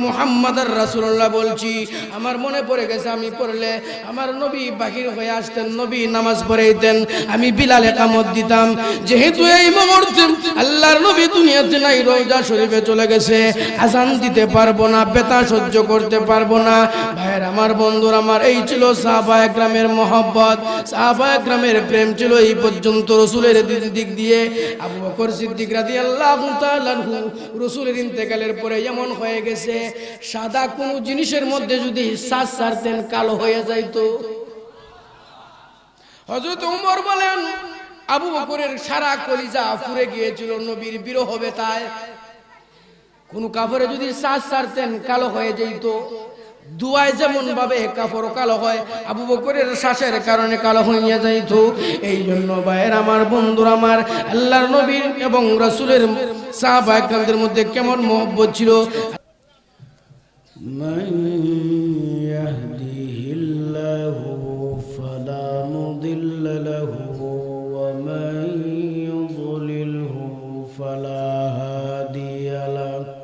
মুহাম্মাদুর রাসূলুল্লাহ বলছি, আমার মনে পড়ে গেছে আমি পড়লে আমার নবী বাহির হয়ে আসতেন, নবী নামাজ পড়াইতেন, আমি বিলাল ইকামত দিতাম। যেহেতু এই মুহূর্তে আল্লাহর নবী দুনিয়াতে নাই, রওজা শরীফে চলে গেছে, আযান দিতে পারবো না, ব্যথা সহ্য করতে পারবো না। ভাইয়ের আমার, বন্ধুর আমার, এই ছিল সাহাবায়ে কেরামের মহব্বত, সাহাবায়ে কেরামের প্রেম ছিল এই পর্যন্ত। রাসূলের দিক দিয়ে আবু বকর সিদ্দিক রাদিয়াল্লাহু তাআলা আনহু রাসূলের ইন্তেকালের পরে এমন হয়ে গেছে, সাদা কোনো জিনিসের মধ্যে যদি শ্বাস ছাড়তেন কালো হয়ে যাইতো। হযরত ওমর বলেন, আবু বকরের সারা কলিজা পুড়ে গিয়েছিল নবীর বিরহ ব্যথায়। কোন কাপড়ে যদি শ্বাস ছাড়তেন কালো হয়ে যেত। দুয়ায় যেমন ভাবে কাপড় কালো হয়, আবু বকরের শ্বাসের কারণে কালো হইয়া যাইত। এই জন্য ভাইয়ের আমার, বন্ধুর আমার, আল্লাহর নবীর এবং রাসূলের সাহাবায়ে কেরামদের মধ্যে কেমন মহব্বত ছিল। মান ইয়াহদিহিল্লাহু ফালা মুদিল্লা লাহু ওয়া মান ইউদ্লিলহু ফালা হাদিয়া লাহু।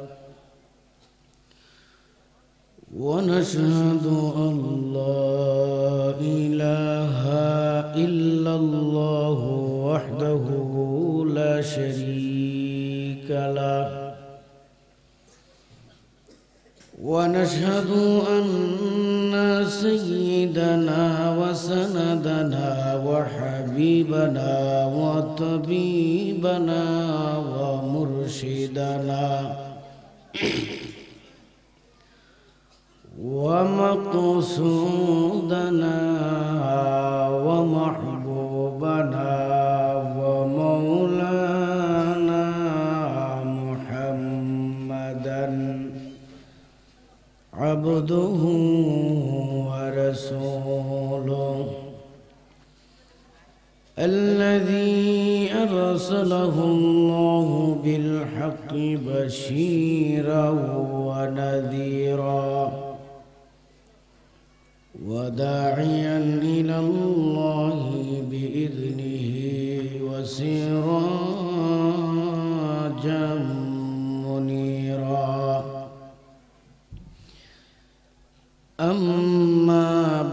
ونشهد أن لا إله إلا الله وحده لا شريك له، ونشهد أن سيدنا وسندنا وحبيبنا وطبيبنا ومرشدنا ومقصودنا ومحبوبنا ومولانا محمدا عبده ورسوله الذي أرسله الله بالحق بشيرا ونذيرا وداعيا إلى الله بإذنه وسراجا منيرا. أما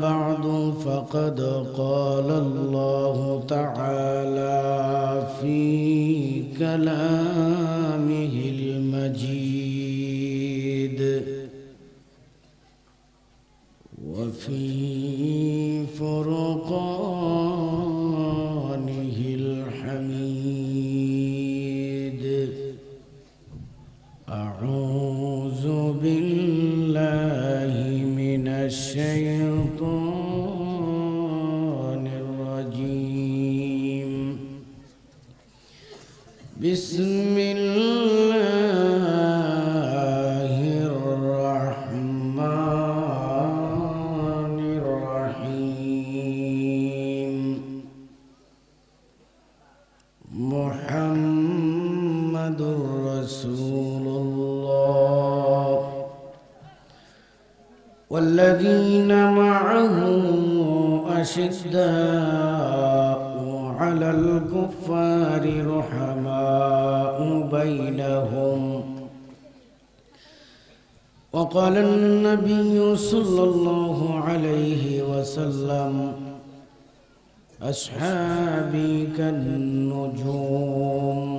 بعد، فقد قال الله تعالى في كلامه المجيد وفي فرقانه الحميد: أعوذ بالله من الشيطان الرجيم. بسم الله الرحمن الرحيم. محمد رسول الله والذين معه أشداء على الكفار رحماء بينهم. وقال النبي صلى الله عليه وسلم: أصحابي كالنجوم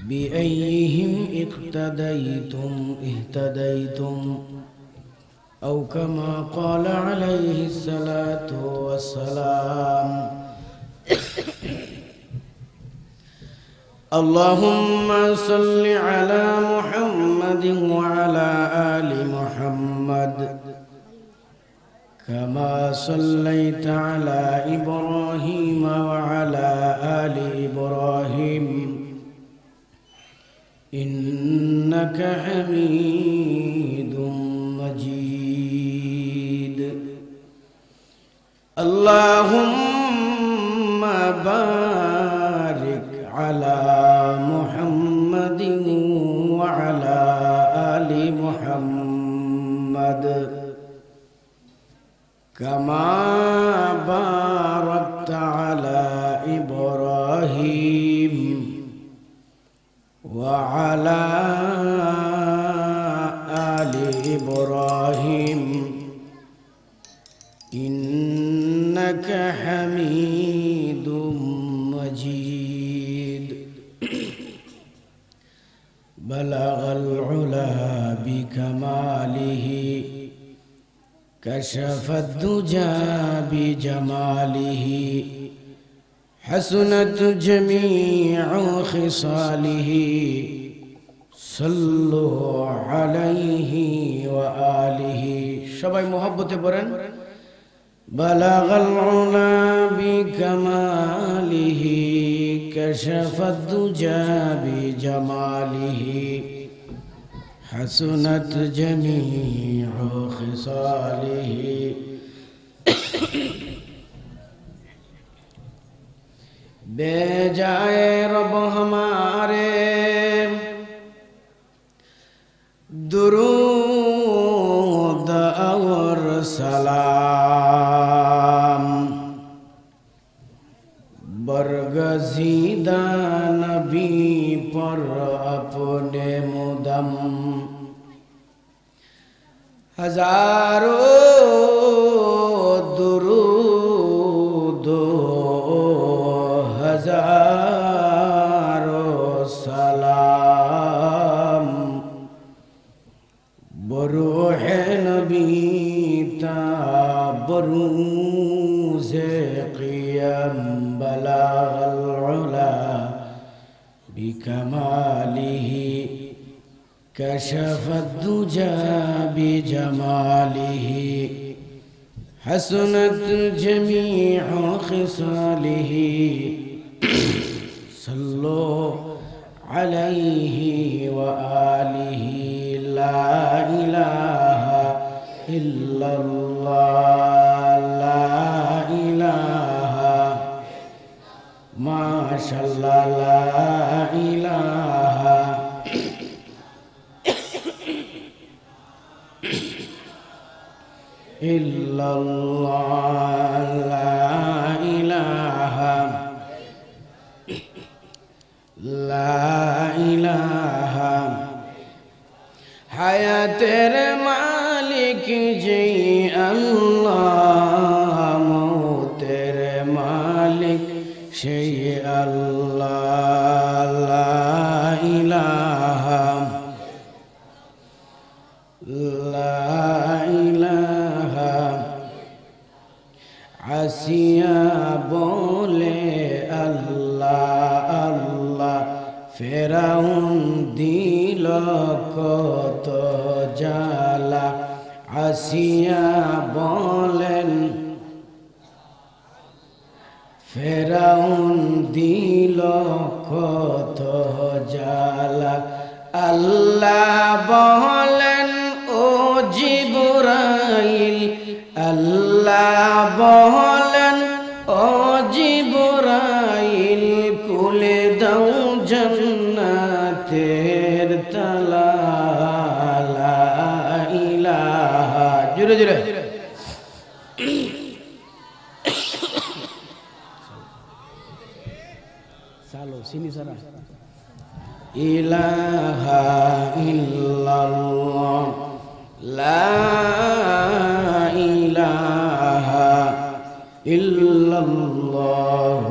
بأيهم اقتديتم اهتديتم، أو كما قال عليه الصلاة والسلام. اللهم صل على محمد وعلى آل محمد كما صليت على إبراهيم وعلى آل إبراهيم إنك حميد مجيد. اللهم بارك على محمد وعلى آل محمد كما باركت على إبراهيم وعلى آل إبراهيم إنك حميد مجيد بلغ العلا بكماله كشف الدجى بجماله حسنت جميع خصاله صلوا عليه وآله সবাই মোহাব্বতে পড়েন بلغ العلا بكماله كشف الدجى بجماله حسنت جميع خصاله बेजाए रब हमारे दुरूद और सलाम बरगज़ीदा नबी पर अपने मुदम हजारों दुरूद हजारों सलाम बरूह नबी ता बरूज़े क़ियाम बलागल उला बिकमालिही कशफ़त दुजा बिजमालिही हसनत जमीउ ख़िसालिही सल्लो अलैहि व आलिहि ला इलाहा इल्लल्लाह ला इलाहा माशअल्लाह ला इलाहा इल्लल्लाह ला इलाहा ला इलाहा हयातेर मालिक जय अल्लाह मौतेर मालिक সেই আল্লাহ লা ইলাহা লা ইলাহা আসিয়া বলে আল্লাহ আল্লাহ ফেরাউন দিল কত জ্বালা আসিয়া বলেন ফেরাউন দিল কত জ্বালা আল্লাহ বলেন ও জিবরাইল আল্লাহ বলেন ও জিবরাইল খুলে দাও জান্নাতের তালা লা ইলাহা জোরে জোরে सालो सीनी सरा इलाहा इल्लल्लाह ला इलाहा इल्लल्लाह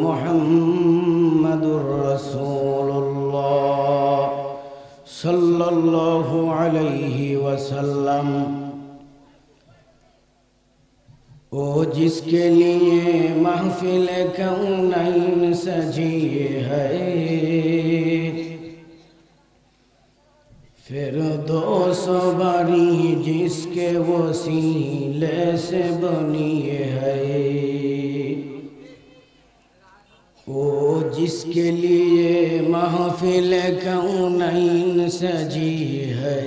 मुहम्मदुर रसूलुल्लाह सल्लल्लाहु अलैहि वसल्लम ओ जिसके लिए महफिल कौनैन सजी है फिर दो सौ बारी जिसके वसीले से बनी है ओ जिसके लिए महफिल कौनैन सजी है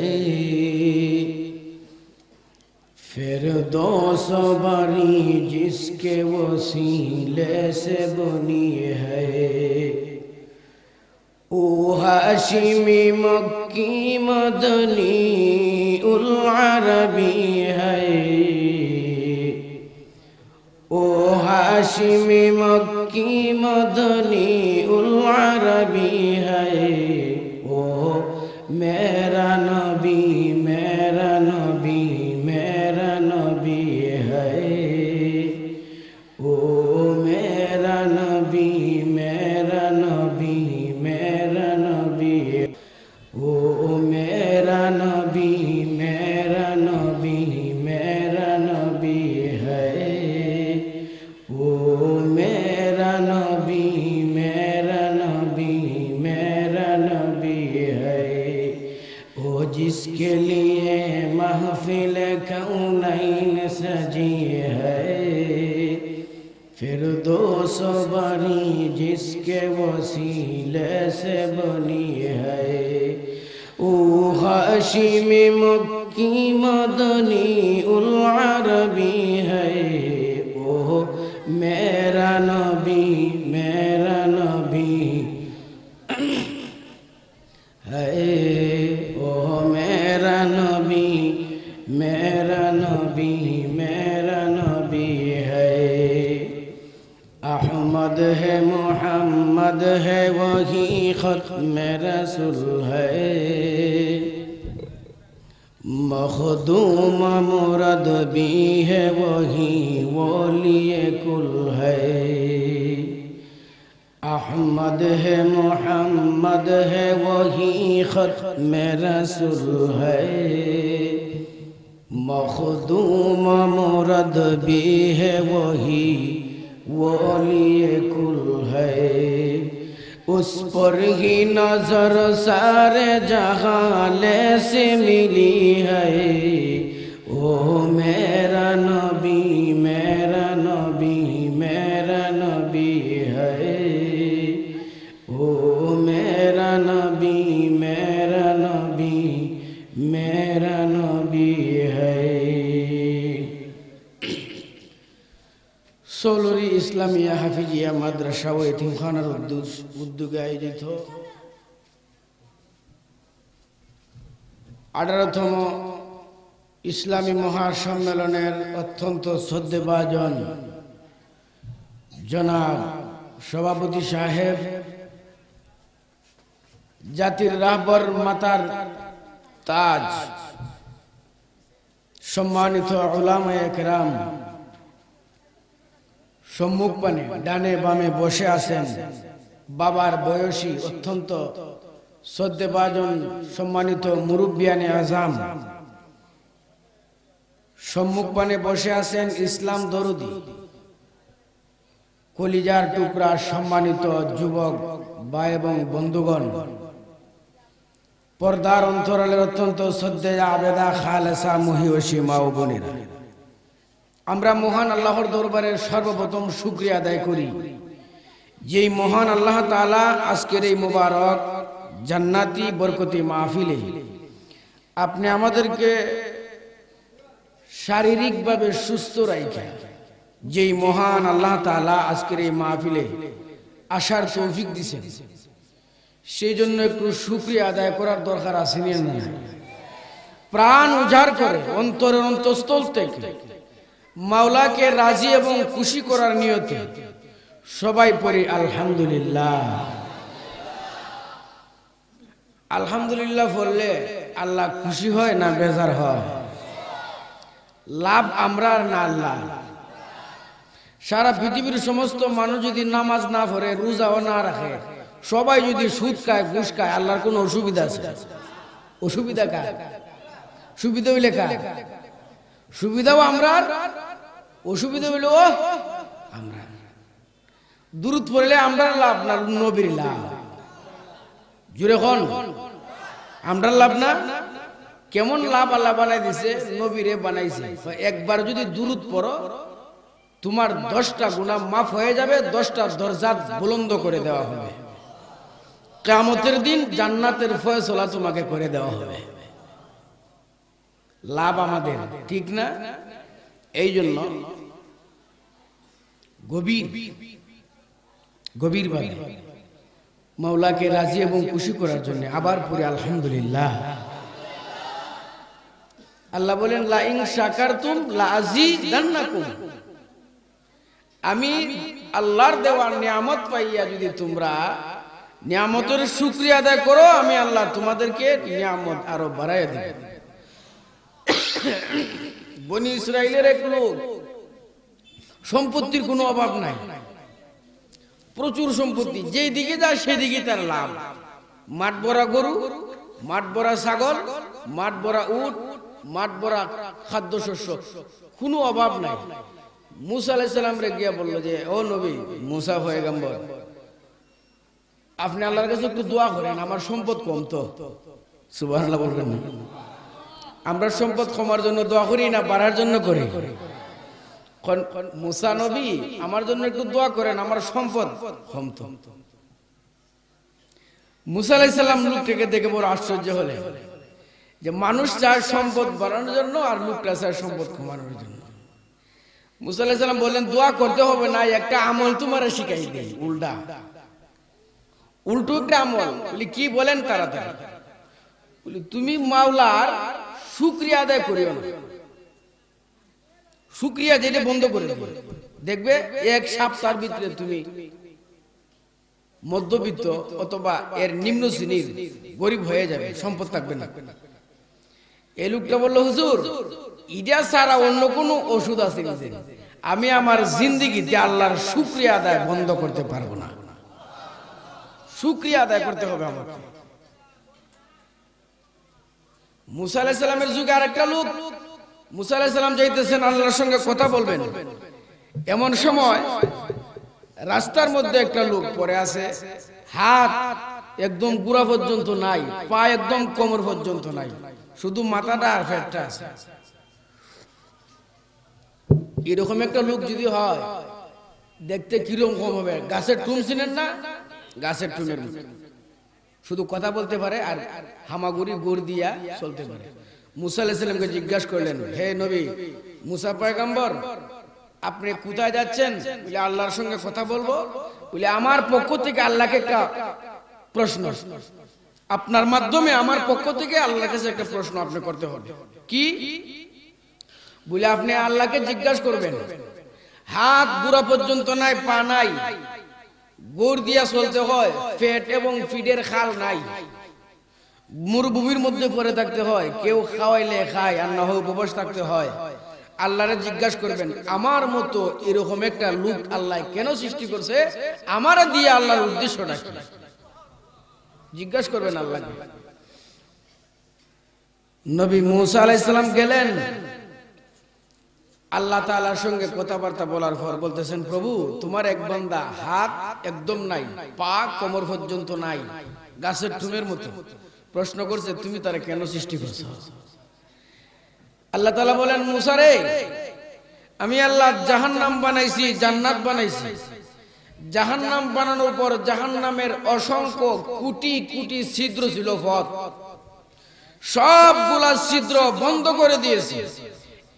फिर दो सौ बारी जिसके वसीले से बनी है ओ हाशिमी मक्की मदनी उल अरबी है ओ हाशिमी मक्की मदनी उल अरबी है ओ मेरा नबी नबी मेरा नबी मेरा नबी है ओ मेरा नबी मेरा नबी मेरा नबी है ओ जिसके लिए महफिल कौनैन सजी है फिरदौस बनी जिसके वसीले से बनी है ओ हाशिमी मक्की मदनी उल अरबी है ओ मेरा नबी है ओ मेरा नबी मेरा नबी मेरा नबी है अहमद है मोहम्मद है वही खत्म रसूल है मखदूम मुरद भी है वही वलिए कुल है अहमद है मोहम्मद है वही खत्म रसूल है मखदूम मुरद भी है वही वलिए कुल है उस पर ही नजर सारे जहाले से मिली है ओ मेरा नबी मेरा नबी मेरा नबी है ओ मेरा नबी मेरा नबी मेरा नबी है सोलरी इस्लामिया हाफिजिया माद्रासा ও এতিমখানার উদ্যোগে আয়োজিত 18তম ইসলামী মহাসম্মেলনের অত্যন্ত শ্রদ্ধেভাজন জনাব সভাপতি সাহেব জাতির রাহবর মাতার তাজ সম্মানিত উলামায়ে কেরাম সম্মুখ পানে ডানে বামে বসে আছেন বাবার বয়সী অত্যন্ত শ্রদ্ধেভাজন সম্মানিত মুরব্বিয়ানে আজম সম্মুখ পানে বসে আছেন ইসলাম দরদি কলিজার টুকরা সম্মানিত যুবক ভাই এবং বন্ধুগণ পর্দার অন্তরালের অত্যন্ত শ্রদ্ধেয় আবেদা খালেসা মহিয়সী মা ও বোনেরা আমরা মহান আল্লাহর দরবারে সর্বপ্রথম শুকরিয়া আদায় করি যেই মহান আল্লাহ তাআলা আজকের এই মোবারক জান্নাতি বরকতি মাহফিলে আপনি আমাদেরকে শারীরিকভাবে সুস্থ রাখেন যেই মহান আল্লাহ তাআলা আজকের এই মাহফিলে আসার তৌফিক দিয়েছেন সেই জন্য একটু শুকরিয়া আদায় করার দরকার আছে না প্রাণ উজাড় করে অন্তরের অন্তঃস্থল থেকে মাওলাকে রাজি এবং খুশি করার নিয়তে সবাই পড়ি আলহামদুলিল্লাহ আলহামদুলিল্লাহ বললে আল্লাহ খুশি হয় না বেজার হয় লাভ আমরা না আল্লাহ সারা পৃথিবীর সমস্ত মানুষ যদি নামাজ না পড়ে রোজাও না রাখে সবাই যদি সুদ খায় ঘুষ খায় আল্লাহর কোনো অসুবিধা আছে অসুবিধা কার সুবিধা হইলে কার সুবিধাও আমরা অসুবিধা হইল আমরা দুরূদ পড়লে আমরা লাভ না নবীর লাভ জুড়ে কোন আমরা লাভ না কেমন লাভ আল্লাহ বানাই দিছে নবীরে বানাইছে একবার যদি দুরূদ পড়ো তোমার 10টা গুনাহ মাফ হয়ে যাবে 10টা দরজা বুলন্দ করে দেওয়া হবে কিয়ামতের দিন জান্নাতের ফয়সালা তোমাকে করে দেওয়া হবে লাভ আমাদের ঠিক না এই জন্য গভীরভাবে মাওলাকে রাজি এবং খুশি করার জন্য আবার পড়ি আলহামদুলিল্লাহ আল্লাহ বলেন লা ইন শাকারতুম লা আযীদান্নাকুম আমি আল্লাহর দেওয়া নিয়ামত পাইয়া যদি তোমরা নিয়ামতের শুকরিয়া আদায় করো আমি আল্লাহ তোমাদেরকে নিয়ামত আরো বাড়াইয়া দেব বনি ইসরাইলের এক লোক সম্পত্তির কোনো অভাব নাই প্রচুর সম্পত্তি যেই দিকে যায় সেদিকে তার লাভ মাঠ ভরা গরু মাঠ ভরা ছাগল মাঠ ভরা উট, মাঠ ভরা খাদ্যশস্য, কোনো অভাব নাই। মুসা আলাইহিস সালাম রে গিয়া বলল যে ও নবী মুসা পয়গম্বর, আপনি আল্লাহর কাছে একটু দোয়া করেন, আমার সম্পদ কম তো। সুবহানাল্লাহ বলবেন না? আমরা সম্পদ কমার জন্য দোয়া করি না বাড়ার জন্য করি? মুসা নবী আমার জন্য একটু দোয়া করেন, আমার সম্পদ কম তো। মুসা আলাইহিস সালাম লোকটাকে দেখে বড় আশ্চর্য হলেন যে মানুষ চায় সম্পদ বাড়ানোর জন্য আর লোকটা চায় সম্পদ কমানোর জন্য। মুসা আলাইহিস সালাম বললেন দোয়া করতে হবে না, একটা আমল তোমারে শিখাই দেই। উল্টো একটা আমল। বলি কি বলেন? তাড়াতাড়ি বলি তুমি মাওলার শুকরিয়া আদায় করিও না, শুকরিয়া যেটা বন্ধ করে দিও। দেখবে এক সপ্তাহের ভিতরে তুমি মধ্যবিত্ত অথবা এর নিম্ন শ্রেণীর গরিব হয়ে যাবে, সম্পদ থাকবে না। এই লোকটা বলল হুজুর ইডা ছাড়া অন্য কোনো ওষুধ আছে নাকি? আমি আমার জিন্দেগিতে আল্লাহর শুকরিয়া আদায় বন্ধ করতে পারবো না, শুকরিয়া আদায় করতে হবে আমাকে। মুসা আলাইহিস সালামের যুগে আরেকটা লোক, মুসা আলাইহিস সালাম যাইতেছেন আল্লাহর সঙ্গে কথা বলবেন, এমন সময় রাস্তার মধ্যে একটা লোক পড়ে আছে, হাত একদম গুড়া পর্যন্ত নাই, পা একদম কোমর পর্যন্ত নাই, শুধু মাথাটা আর পেটটা আছে। এরকম একটা লোক যদি হয় দেখতে কিরকম হবে? গাছের টুম চিনেন না? গাছের টুমের মতো, শুধু কথা বলতে পারে আর হামাগুড়ি গুড় দিয়া চলতে পারে। মুসা আলাইহিস সালামকে জিজ্ঞাসা করলেন, হে নবী মুসা পয়গম্বর আপনি কোথায় যাচ্ছেন? বলে আল্লাহর সঙ্গে কথা বলবো। বলে আমার পক্ষ থেকে আল্লাহকে একটা প্রশ্ন, আপনার মাধ্যমে আমার পক্ষ থেকে আল্লাহর কাছে একটা প্রশ্ন আপনি করতে হবে। কি? বলে আপনি আল্লাহকে জিজ্ঞাসা করবেন, হাত গুড়া পর্যন্ত নাই, পা নাই, গোড় দিয়া চলতে হয়, পেট এবং ফিডের খাল নাই, মরুভূমির মধ্যে পড়ে থাকতে হয়, কেউ খাওয়াইলে খায় আর না হয় উপবাস থাকতে হয়। আল্লাহরে জিজ্ঞাসা করবেন আমার মতো এরকম একটা লোক আল্লাহ কেন সৃষ্টি করছে, আমারে দিয়ে আল্লাহর উদ্দেশ্যটা কি? জিজ্ঞাসা করবেন আল্লাহকে। নবী মুসা আলাইহিস সালাম গেলেন, আল্লাহ তাআলার সঙ্গে কথাবার্তা বলার পর বলতেছেন, প্রভু তোমার এক বান্দা হাত একদম নাই, পা কোমর পর্যন্ত নাই, গাছের টুমের মতো, প্রশ্ন করছে তুমি তারে কেন সৃষ্টি করছো? আল্লাহ তাআলা বলেন, মুসা রে আমি আল্লাহ জাহান্নাম বানাইছি, জান্নাত বানাইছি। জাহান্নাম বানানোর পর জাহান্নামের অসংখ্য কোটি কোটি ছিদ্র ছিল, পথ, সবগুলা ছিদ্র বন্ধ করে দিয়েছি,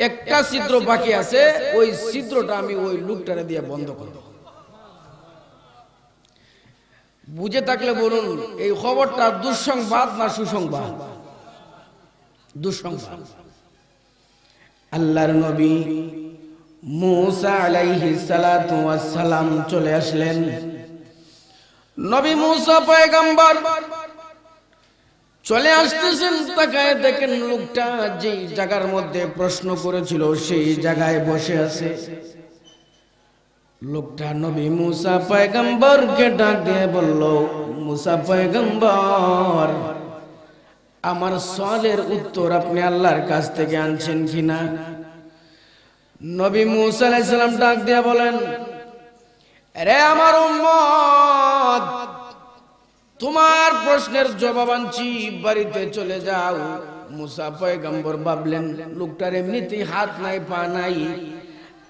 একটা ছিদ্র বাকি আছে, ওই ছিদ্রটা আমি ওই লোকটারে দিয়ে বন্ধ করব। বুঝে থাকলে বলুন এই খবরটা দুঃসংবাদ না সুসংবাদ? দুঃসংবাদ। আল্লাহর নবী মুসা আলাইহিস সালাতু ওয়াস সালাম চলে আসলেন। নবী মুসা পয়গম্বর চলে আসতেছেন, তাকায় দেখেন লোকটা যে জায়গার মধ্যে প্রশ্ন করেছিল সেই জায়গায় বসে আছে। লোকটা নবী মুসা পয়গম্বরকে ডাক দিয়ে বলল, মুসা পয়গম্বর আমার সওয়ালের উত্তর আপনি আল্লাহর কাছ থেকে আনছেন কিনা? নবী মুসা আলাইহিস সালাম ডাক দিয়ে বলেন, রে আমার উম্মত তোমার প্রশ্নের জবাব আনছি, বাড়িতে চলে যাও। মুসা পয়গম্বর ভাবলেন লোকটার এমনিতেই হাত নাই, পা নাই,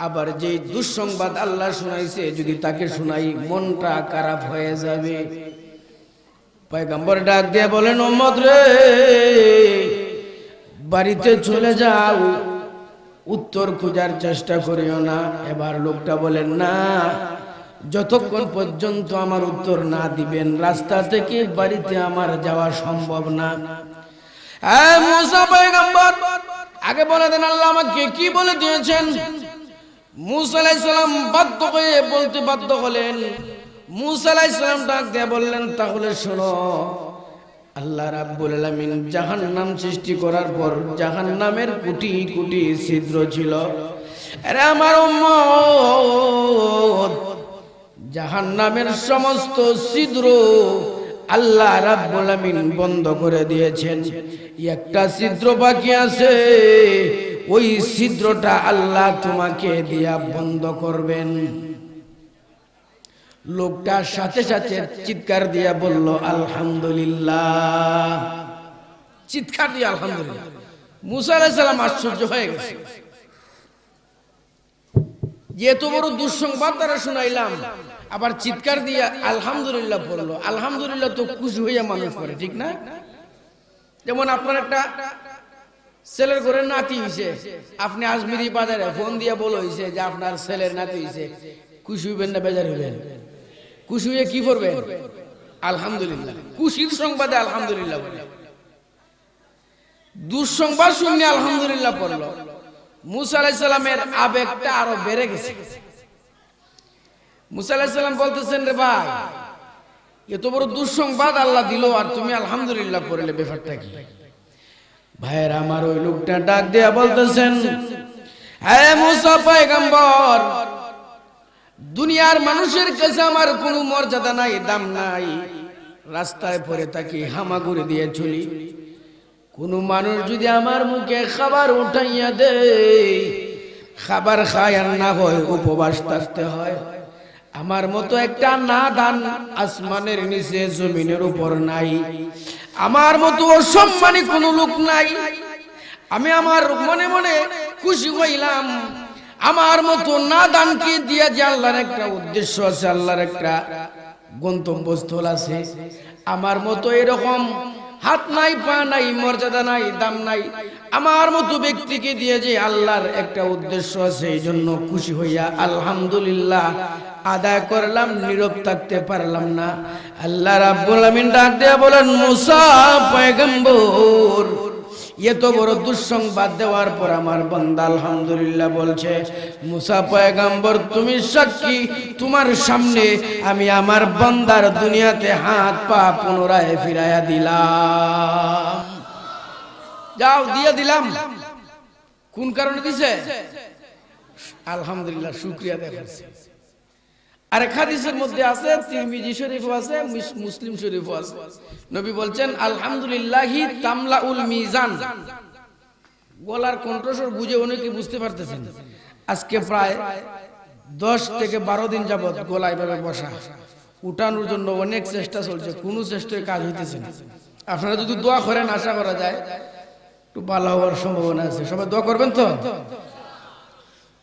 আবার যে দুঃসংবাদ আল্লাহ শুনাইছে যদি তাকে শুনাই মনটা খারাপ হয়ে যাবে। পয়গম্বর ডাক দিয়ে বলেন, উম্মত রে বাড়িতে চলে যাও, উত্তর খোঁজার চেষ্টা করিও না। এবার লোকটা বলেন, না যতক্ষণ পর্যন্ত আমার উত্তর না দিবেন রাস্তা থেকে বাড়িতে আমার যাওয়া সম্ভব না। মুসা পয়গম্বর আগে বলে দেন আল্লাহ আমাকে কি বলে দিয়েছেন। মুসা আলাইহিস সালাম বাধ্য হয়ে বলতে বাধ্য হলেন। মুসা আলাইহিস সালাম ডাক দিয়ে বললেন, তাহলে শোনো, আল্লাহ রাব্বুল আলামিন জাহান্নাম সৃষ্টি করার পর জাহান্নামের কোটি কোটি ছিদ্র ছিল। আরে আমার উম্মত জাহান্নামের সমস্ত ছিদ্র আল্লাহ রাব্বুল আলামিন বন্ধ করে দিয়েছেন। একটা ছিদ্র বাকি আছে, ওই ছিদ্রটা আল্লাহ তোমাকে দিয়া বন্ধ করবেন। লোকটা সাথে সাথে চিৎকার দিয়া বলল আলহামদুলিল্লাহ, চিৎকার দিয়ে আলহামদুলিল্লাহ। মুসা আলাইহিস সালাম আশ্চর্য হয়ে গেছে, যে এত বড় দুঃসংবাদ তারা শুনাইলাম, আবার চিৎকার দিয়ে আলহামদুলিল্লাহ বলল। আলহামদুলিল্লাহ তো খুশি হইয়া মানুষ করে, ঠিক না? যেমন আপনার একটা ছেলের ঘরে নাতি হইছে, আপনি আজমিরি বাজারে ফোন দিয়া বল হইছে যে আপনার ছেলের নাতি হইছে, খুশি হইবেন না বেজার হইবেন? খুশি হয়ে কি করবেন? আলহামদুলিল্লাহ। খুশির সংবাদে আলহামদুলিল্লাহ বলে, দুঃসংবাদ শুনে আলহামদুলিল্লাহ পড়ল। মুসা আলাইহিস সালামের আবেগটা আরো বেড়ে গেছে। মুসা আলাইহিস সালাম বলতেছেন, রে ভাই, এত বড় দুঃসংবাদ আল্লাহ দিল আর তুমি আলহামদুলিল্লাহ পড়লে, ব্যাপারটা কি? ভাইয়ের আমার, ওই লোকটা ডাক দিয়া বলতেছেন, হে মুসা পয়গম্বর, দুনিয়ার মানুষের কাছে আমার কোনো মর্যাদা নাই, দাম নাই। রাস্তায় পড়ে থাকি, হামাগুড়ি দিয়ে চলি, কোন মানুষ যদি আমার মুখে খাবার উঠাইয়া দেয়, খাবার খায় আর না হয় উপবাস থাকতে হয়। আমার মতো একটা নাদান আসমানের নিচে জমিনের উপর নাই, আমার মতো অসম্মানী কোন লোক নাই। আমি আমার মনে মনে খুশি হইলাম, আমার মতো নাদানকে দিয়া যে আল্লাহর একটা উদ্দেশ্য আছে, আল্লাহর একটা গন্তব্যস্থল আছে। আমার মতো এরকম হাত নাই, পা নাই, মর্যাদা নাই, দাম নাই, আমার মতো ব্যক্তিকে দিয়ে যে আল্লাহর একটা উদ্দেশ্য আছে, এই জন্য খুশি হইয়া আলহামদুলিল্লাহ আদায় করলাম, নীরব থাকতে পারলাম না। আল্লাহ রাব্বুল আমিন ডাক দিয়ে বলেন, মুসা পয়গম্বর, এত বড় দুঃসংবাদ দেওয়ার পর আমার বান্দা আলহামদুলিল্লাহ বলছে। মুসা পয়গম্বর, তুমি সাক্ষী, তোমার সামনে আমি আমার বান্দার দুনিয়াতে হাত পা পুনরায় ফিরাইয়া দিলাম। যাও, দিয়ে দিলাম। কোন কারণে দিছে? আলহামদুলিল্লাহ, শুকরিয়া দেখাচ্ছে। আর এক হাদিসের মধ্যে আছে, তিরমিজি শরীফও আছে, মুসলিম শরীফও আছে, নবী বলছেন আলহামদুলিল্লাহি তামলাউল মিজান। গলার কণ্ঠস্বর বুঝে অনেকে বুঝতে পারতেছেন, আজকে প্রায় 10 থেকে 12 দিন যাবত গলা এভাবে বসা, উঠানোর জন্য অনেক চেষ্টা চলছে, কোনো চেষ্টায় কাজ হইতেছে না। আপনারা যদি দোয়া করেন, আশা করা যায় একটু ভালো হওয়ার সম্ভাবনা আছে। সবাই দোয়া করবেন তো?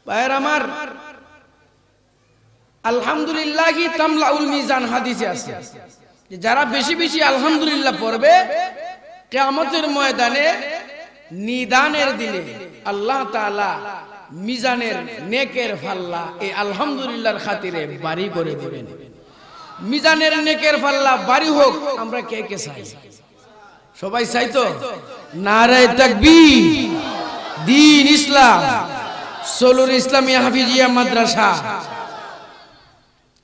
ভাইয়ের আমার, আলহামদুলিল্লাহি তামলাউল মিজান হাদিসে আছে যে যারা বেশি বেশি আলহামদুলিল্লাহ পড়বে, কিয়ামতের ময়দানে নিদানের দিনে আল্লাহ তাআলা মিজানের নেকের পাল্লা এই আলহামদুলিল্লাহর খাতিরে ভারী করে দিবেন। মিজানের নেকের পাল্লা ভারী হোক, আমরা কে কে চাই? সবাই চাই তো? নারে তাকবীর, দ্বীন ইসলাম, সলুর ইসলামিয়া হাফিজিয়া মাদ্রাসা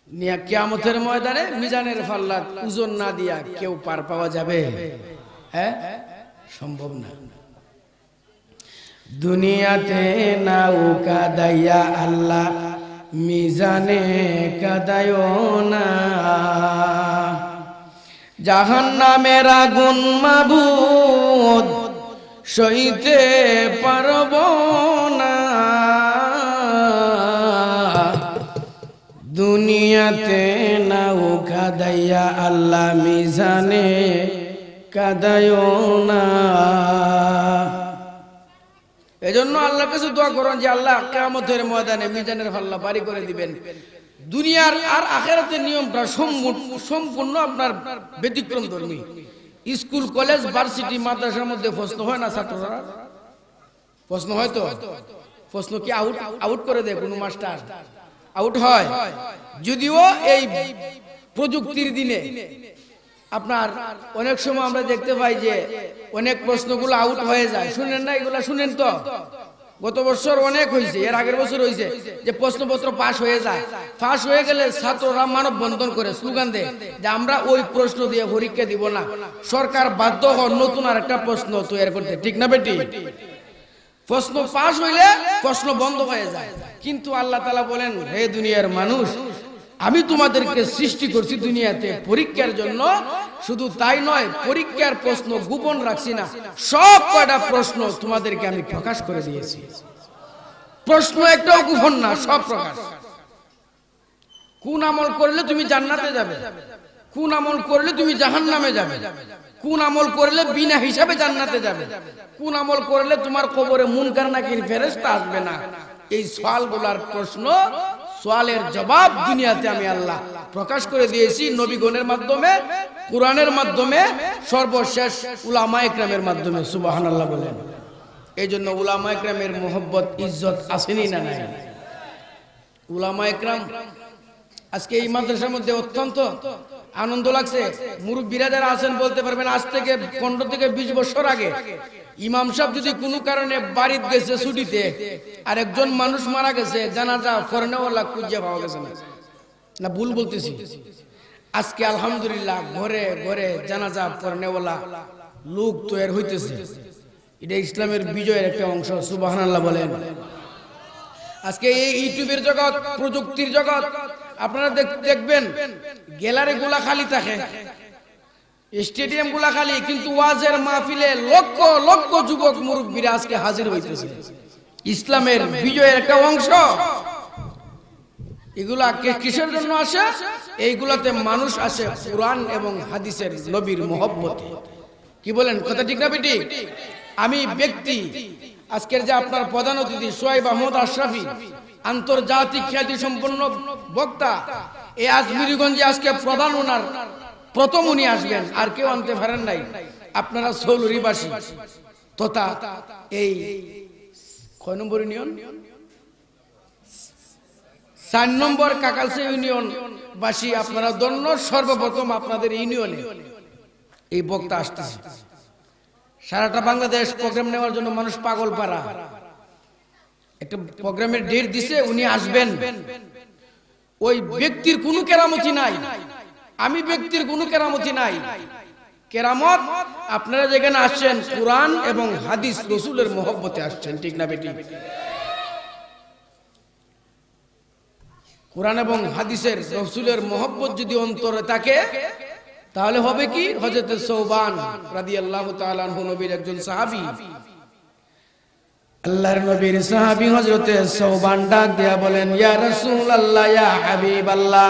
নিয়া কিয়ামতের ময়দানে মিজানের পাল্লা ওজন না দিয়া কেউ পার পাওয়া যাবে? হ্যাঁ, সম্ভব না। দুনিয়াতে নৌকা দাইয়া আল্লাহ মিজানে কাদায়ো না, জাহান্নামের আগুন মাবুদ সইতে পারব না। দুনিয়াতে নৌকা দাইয়া আল্লাহ মিজানে কাদায়ো না। এজন্য আল্লাহর কাছে দোয়া করুন যে আল্লাহ কিয়ামতের ময়দানে মিজানের পাল্লা ভারী করে দিবেন। দুনিয়ার আর আখিরাতের নিয়মটা সম্পূর্ণ আপনার ব্যতিক্রম ধর্মী। স্কুল, কলেজ, ভার্সিটি, মাদ্রাসার মধ্যে প্রশ্ন হয় না? ছাত্ররা প্রশ্ন হয় তো? প্রশ্ন কি আউট করে দেয় কোনো মাস্টার? আউট হয়। যদিও এই প্রযুক্তির দিনে আপনার অনেক সময় আমরা দেখতে পাই যে অনেক প্রশ্নগুলো আউট হয়ে যায়। শুনেন না এগুলা? শুনেন তো? গত বছর অনেক হয়েছে, এর আগের বছর হয়েছে যে প্রশ্নপত্র পাস হয়ে যায়। পাস হয়ে গেলে ছাত্ররা মানববন্ধন করে, স্লোগান দেয় যে আমরা ওই প্রশ্ন দিয়ে পরীক্ষা দিব না, সরকার বাধ্য হয় নতুন আর একটা প্রশ্ন তৈরি করতে। ঠিক না বেটি? প্রশ্ন পাস হইলে প্রশ্ন বন্ধ হয়ে যায়। কিন্তু আল্লাহ তাআলা বলেন, হে দুনিয়ার মানুষ, আমি তোমাদেরকে সৃষ্টি করছি দুনিয়াতে পরীক্ষার জন্য, শুধু তাই নয়, পরীক্ষার প্রশ্ন গোপন রাখছি না, সব কয়টা প্রশ্ন তোমাদেরকে আমি প্রকাশ করে দিয়েছি। প্রশ্ন একটাও গোপন না, সব প্রকাশ। কোন আমল করলে তুমি জান্নাতে যাবে, কোন আমল করলে তুমি জাহান্নামে যাবে, কোন আমল করলে বিনা হিসাবে জান্নাতে যাবে, কোন আমল করলে তোমার কবরে মুনকার নাকির ফেরেশতা আসবে না, এই সওয়ালগুলোর প্রশ্ন, সওয়ালের জবাব দুনিয়াতে আমি আল্লাহ প্রকাশ করে দিয়েছি নবীগণের মাধ্যমে, কোরআনের মাধ্যমে, সর্বশেষ উলামায়ে কেরামের মাধ্যমে। সুবহানাল্লাহ বলেন। এই জন্য উলামায়ে কেরামের মহব্বত ইজ্জত আসেনি না নাই? উলামায়ে কেরাম আজকে এই মাদ্রাসার মধ্যে অত্যন্ত আনন্দ লাগছে। মুরব্বীরা যারা আছেন বলতে পারবেন, আজ থেকে 15 থেকে 20 বছর আগে ইমাম সাহেব যদি কোনো কারণে বাড়িতে গেছে ছুটিতে, আর একজন মানুষ মারা গেছে, জানাজা ফরনেওয়ালা খুঁজে পাওয়া গেছে না, না ভুল বলতেছি? আজকে আলহামদুলিল্লাহ ঘরে ঘরে জানাজা ফরনেওয়ালা লোক তৈরি হইতেছে। এটা ইসলামের বিজয়ের একটা অংশ। সুবহানাল্লাহ বলেন। আজকে এই ইউটিউবের জগৎ, প্রযুক্তির জগৎ, আপনারা দেখবেন গ্যালারি গুলা খালি থাকে, স্টেডিয়াম গুলা খালি, কিন্তু ওয়াজের মাহফিলে লক্ষ লক্ষ যুবক মুরব্বীরা আজকে হাজির হইতেছে। ইসলামের বিজয়ের একটা অংশ। এগুলা কিসের জন্য আসে? এইগুলাতে মানুষ আসে কুরআন এবং হাদিসের নবীর মহব্বতে। কি বলেন, কথা ঠিক না বেটি? আমি ব্যক্তি, আজকের যে আপনার প্রধান অতিথি সোহাইব আহমদ আশরাফি, আন্তর্জাতিক খ্যাতি সম্পন্ন বক্তা, এই আজমিরগঞ্জে আজকে প্রধান, ওনার প্রথম উনি আসবেন, আর কেউ আনতে পারেন নাই। আপনারা সৌলুরিবাসী তথা এই কয় নম্বর ইউনিয়ন, 4 নম্বর কাকালসা ইউনিয়ন বাসী আপনারা ধন্য। সর্বপ্রথম আপনাদের ইউনিয়নে এই বক্তা আসতেছে। সারাটা বাংলাদেশ প্রোগ্রাম নেওয়ার জন্য মানুষ পাগল পারা। একটা প্রোগ্রামের ডেট দিছে, উনি আসবেন। ওই ব্যক্তির কোনো কেরামতি নাই, আমি ব্যক্তির কোনো কেরামতি নাই। কেরামত আপনারা যেখানে আসছেন কুরআন এবং হাদিস রাসূলের মহব্বতে আসছেন, ঠিক না বেটি? কুরআন এবং হাদিসের রাসূলের মহব্বত যদি অন্তরে থাকে, তাহলে হবে কি? হযরত সৌবান রাদিয়াল্লাহু তাআলা আনহু নবীর একজন সাহাবী, আল্লাহর নবীর সাহাবী হযরত সৌবান ডাক দিয়া বলেন, ইয়া রাসূলুল্লাহ, ইয়া হাবিবাল্লাহ,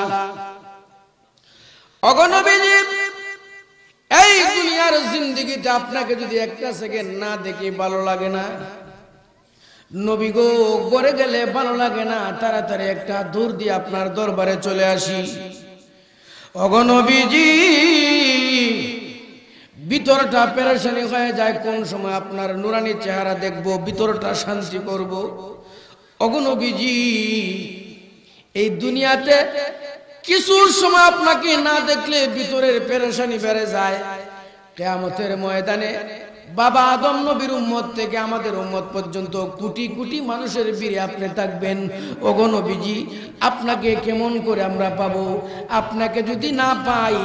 ওগো নবীজি, এই দুনিয়ার জিন্দেগিতে আপনাকে যদি একটা সেকেন্ড না দেখি ভালো লাগে না? নবী গো, ঘরে গেলে ভালো লাগে না, তাড়াতাড়ি একটা দূর দিয়ে আপনার দরবারে চলে আসি। ওগো নবীজি, ভিতরটা পেরেশানি হয়ে যায়, কোন সময় আপনার নুরানি চেহারা দেখব, ভিতরটা শান্তি করব। ওগো নবীজি, এই দুনিয়াতে কিছু সময় আপনাকে না দেখলে ভিতরের পেরেশানি বেড়ে যায়। কিয়ামতের ময়দানে বাবা আদম নবীর উম্মত থেকে আমাদের উম্মত পর্যন্ত কোটি কোটি মানুষের ভিড়ে আপনি থাকবেন। ওগো নবীজি, আপনাকে কেমন করে আমরা পাবো? আপনাকে যদি না পাই,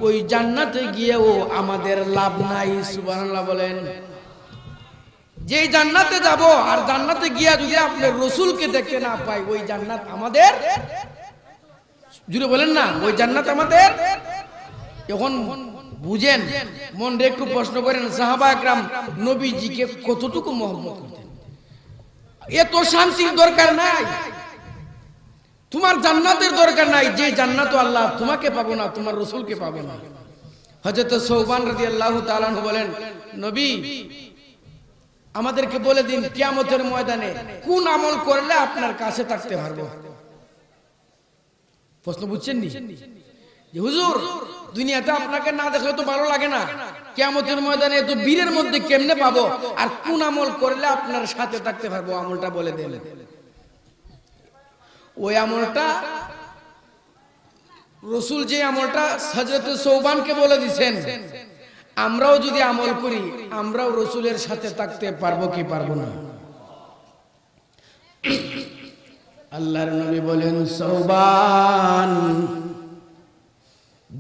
ওই জান্নাতে গিয়েও আমাদের লাভ নাই। সুবহানাল্লাহ বলেন। যে জান্নাতে যাব, আর জান্নাতে গিয়া যদি আপনার রাসূলকে দেখতে না পাই, ওই জান্নাত আমাদের, জুড়ে বলেন না, ওই জান্নাত আমাদের। এখন বুঝেন, মন রে একটু প্রশ্ন করেন, সাহাবা একরাম নবীজিকে কতটুকু মহব্বত করতেন? এত শান্তির দরকার নাই, তোমার জান্নাতের দরকার নাই। যে জান্নাত আল্লাহ তোমাকে পাবো না, তোমার রাসূলকে পাবো না। হযরত সৌবান রাদিয়াল্লাহু তাআলা আনহু বলেন, নবী, আমাদেরকে বলে দিন কিয়ামতের ময়দানে কোন আমল করলে আপনার কাছে থাকতে পারবো। প্রশ্ন বুঝছেন নি? যে হুজুর, দুনিয়াতে আপনাকে না দেখলে তো ভালো লাগে না, কিয়ামতের ময়দানে এত বীরের মধ্যে কেমনে পাবো, আর কোন আমল করলে আপনার সাথে থাকতে পারবো, আমলটা বলে দেন। ওই আমলটা রাসূল যে আমলটা হযরত সৌবানকে বলে দিয়েছেন, আমরাও যদি আমল করি, আমরাও রাসূলের সাথে থাকতে পারবো কি পারবো না? আল্লাহর নবী বলেন, সৌবান,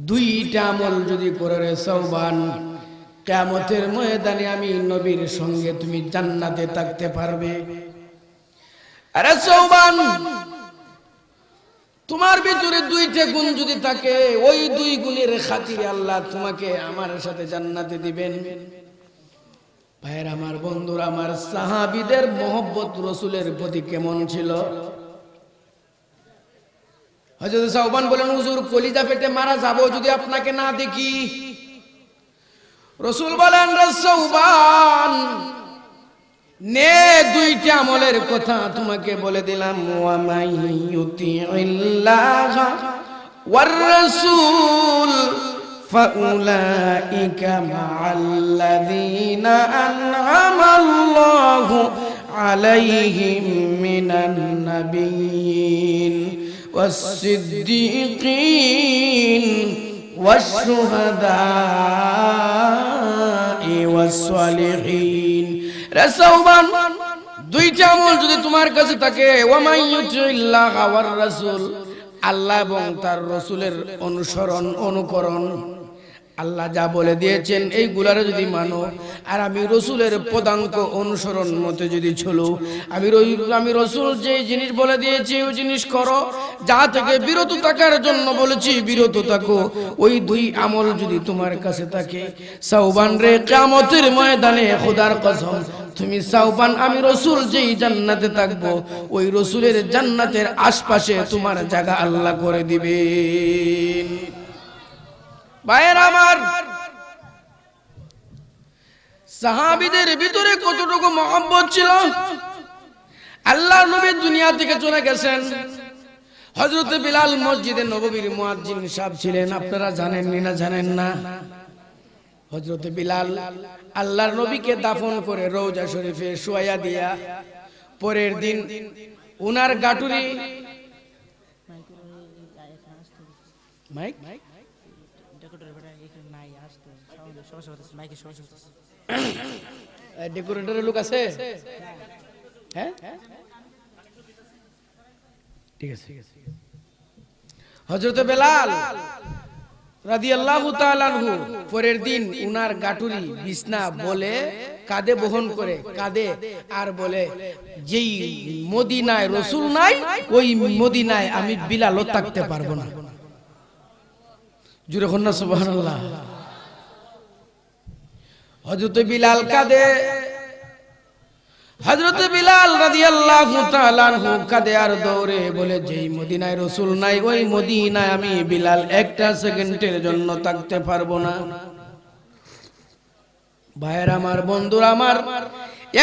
দুইটা আমল যদি করে রে সৌবান, কিয়ামতের ময়দানে আমি নবীর সঙ্গে তুমি জান্নাতে থাকতে পারবে। আরে সৌবান, তোমার ভিতরে দুইটা গুণ যদি থাকে, ওই দুই গুণের খাতিরে আল্লাহ তোমাকে আমার সাথে জান্নাতে দিবেন। ভাইয়ের আমার, বন্ধুরা আমার, সাহাবীদের মহব্বত রাসূলের প্রতি কেমন ছিল? হযরত সাওবান বলেন, হুজুর কলিজা ফেটে মারা যাব যদি আপনাকে না দেখি। রাসূল বলেন, রে সাওবান, নে দুইটা আমলের কথা তোমাকে বলে দিলাম। ওয়া মাইয়ুতিইল্লাহা ওয়ার রাসূল ফাউলাইকা মা'আল্লাযীনা আন'আমাল্লাহু আলাইহিম মিনান নাবিয়্যিন ওয়াস-সিদ্দীকিন ওয়াশ-শুহাদা'i ওয়াস-সালিহিন। রে সাওবান, দুইটা আমল যদি তোমার কাছে থাকে, ওয়া মাইয়ুতিইল্লাহা ওয়ার রাসূল, আল্লাহ এবং তার রাসূলের অনুসরণ অনুকরণ, আল্লাহ যা বলে দিয়েছেন এইগুলারে যদি মানো, আর আমি রাসূলের পদাঙ্ক অনুসরণ মতে যদি চলো, আমি রাসূল যে জিনিস বলে দিয়েছি ওই জিনিস করো, যা থেকে বিরত থাকার জন্য বলেছি বিরত থাকো, ওই দুই আমল যদি তোমার কাছে থাকে, সাওবান রে, কিয়ামতের ময়দানে খোদার কসম, তুমি সাওবান, আমি রাসূল যেই জান্নাতে থাকবো, ওই রাসূলের জান্নাতের আশপাশে তোমার জায়গা আল্লাহ করে দিবেন। ভাইয়ের আমার, সাহাবীদের ভিতরে কতটুকু মহব্বত ছিল! আল্লাহর নবী দুনিয়া থেকে চলে গেছেন। হযরত বিলাল মসজিদে নববীর মুয়াজ্জিন সাহেব ছিলেন। আপনারা জানেন না জানেন না? হযরত বিলাল আল্লাহর নবীকে দাফন করে রওজা শরীফে শুয়াইয়া দিয়া পরের দিন উনার গাটুরি মাইক ডেকোরেটরের লোক আছে? হ্যাঁ, ঠিক আছে। হযরত বিলাল রাদিয়াল্লাহু তাআলা আনহু পরের দিন উনার গাটুরি বিছনা বলে কাঁধে বহন করে কাঁধে, আর বলে, যেই মদিনায় রাসূল নাই ওই মদিনায় আমি বিলালও থাকতে পারবো না। জুরে কন্যা সুবহানাল্লাহ। হযরত বিলাল কাঁদে, হযরত বিলাল রাদিয়াল্লাহু তাআলা আনহু কাঁদে আর দৌড়ে বলে, যেই মদিনায় রাসূল নাই ওই মদিনায় আমি বিলাল একটা সেকেন্ডের জন্য থাকতে পারবো না। ভাইয়ের আমার, বন্ধুরা আমার,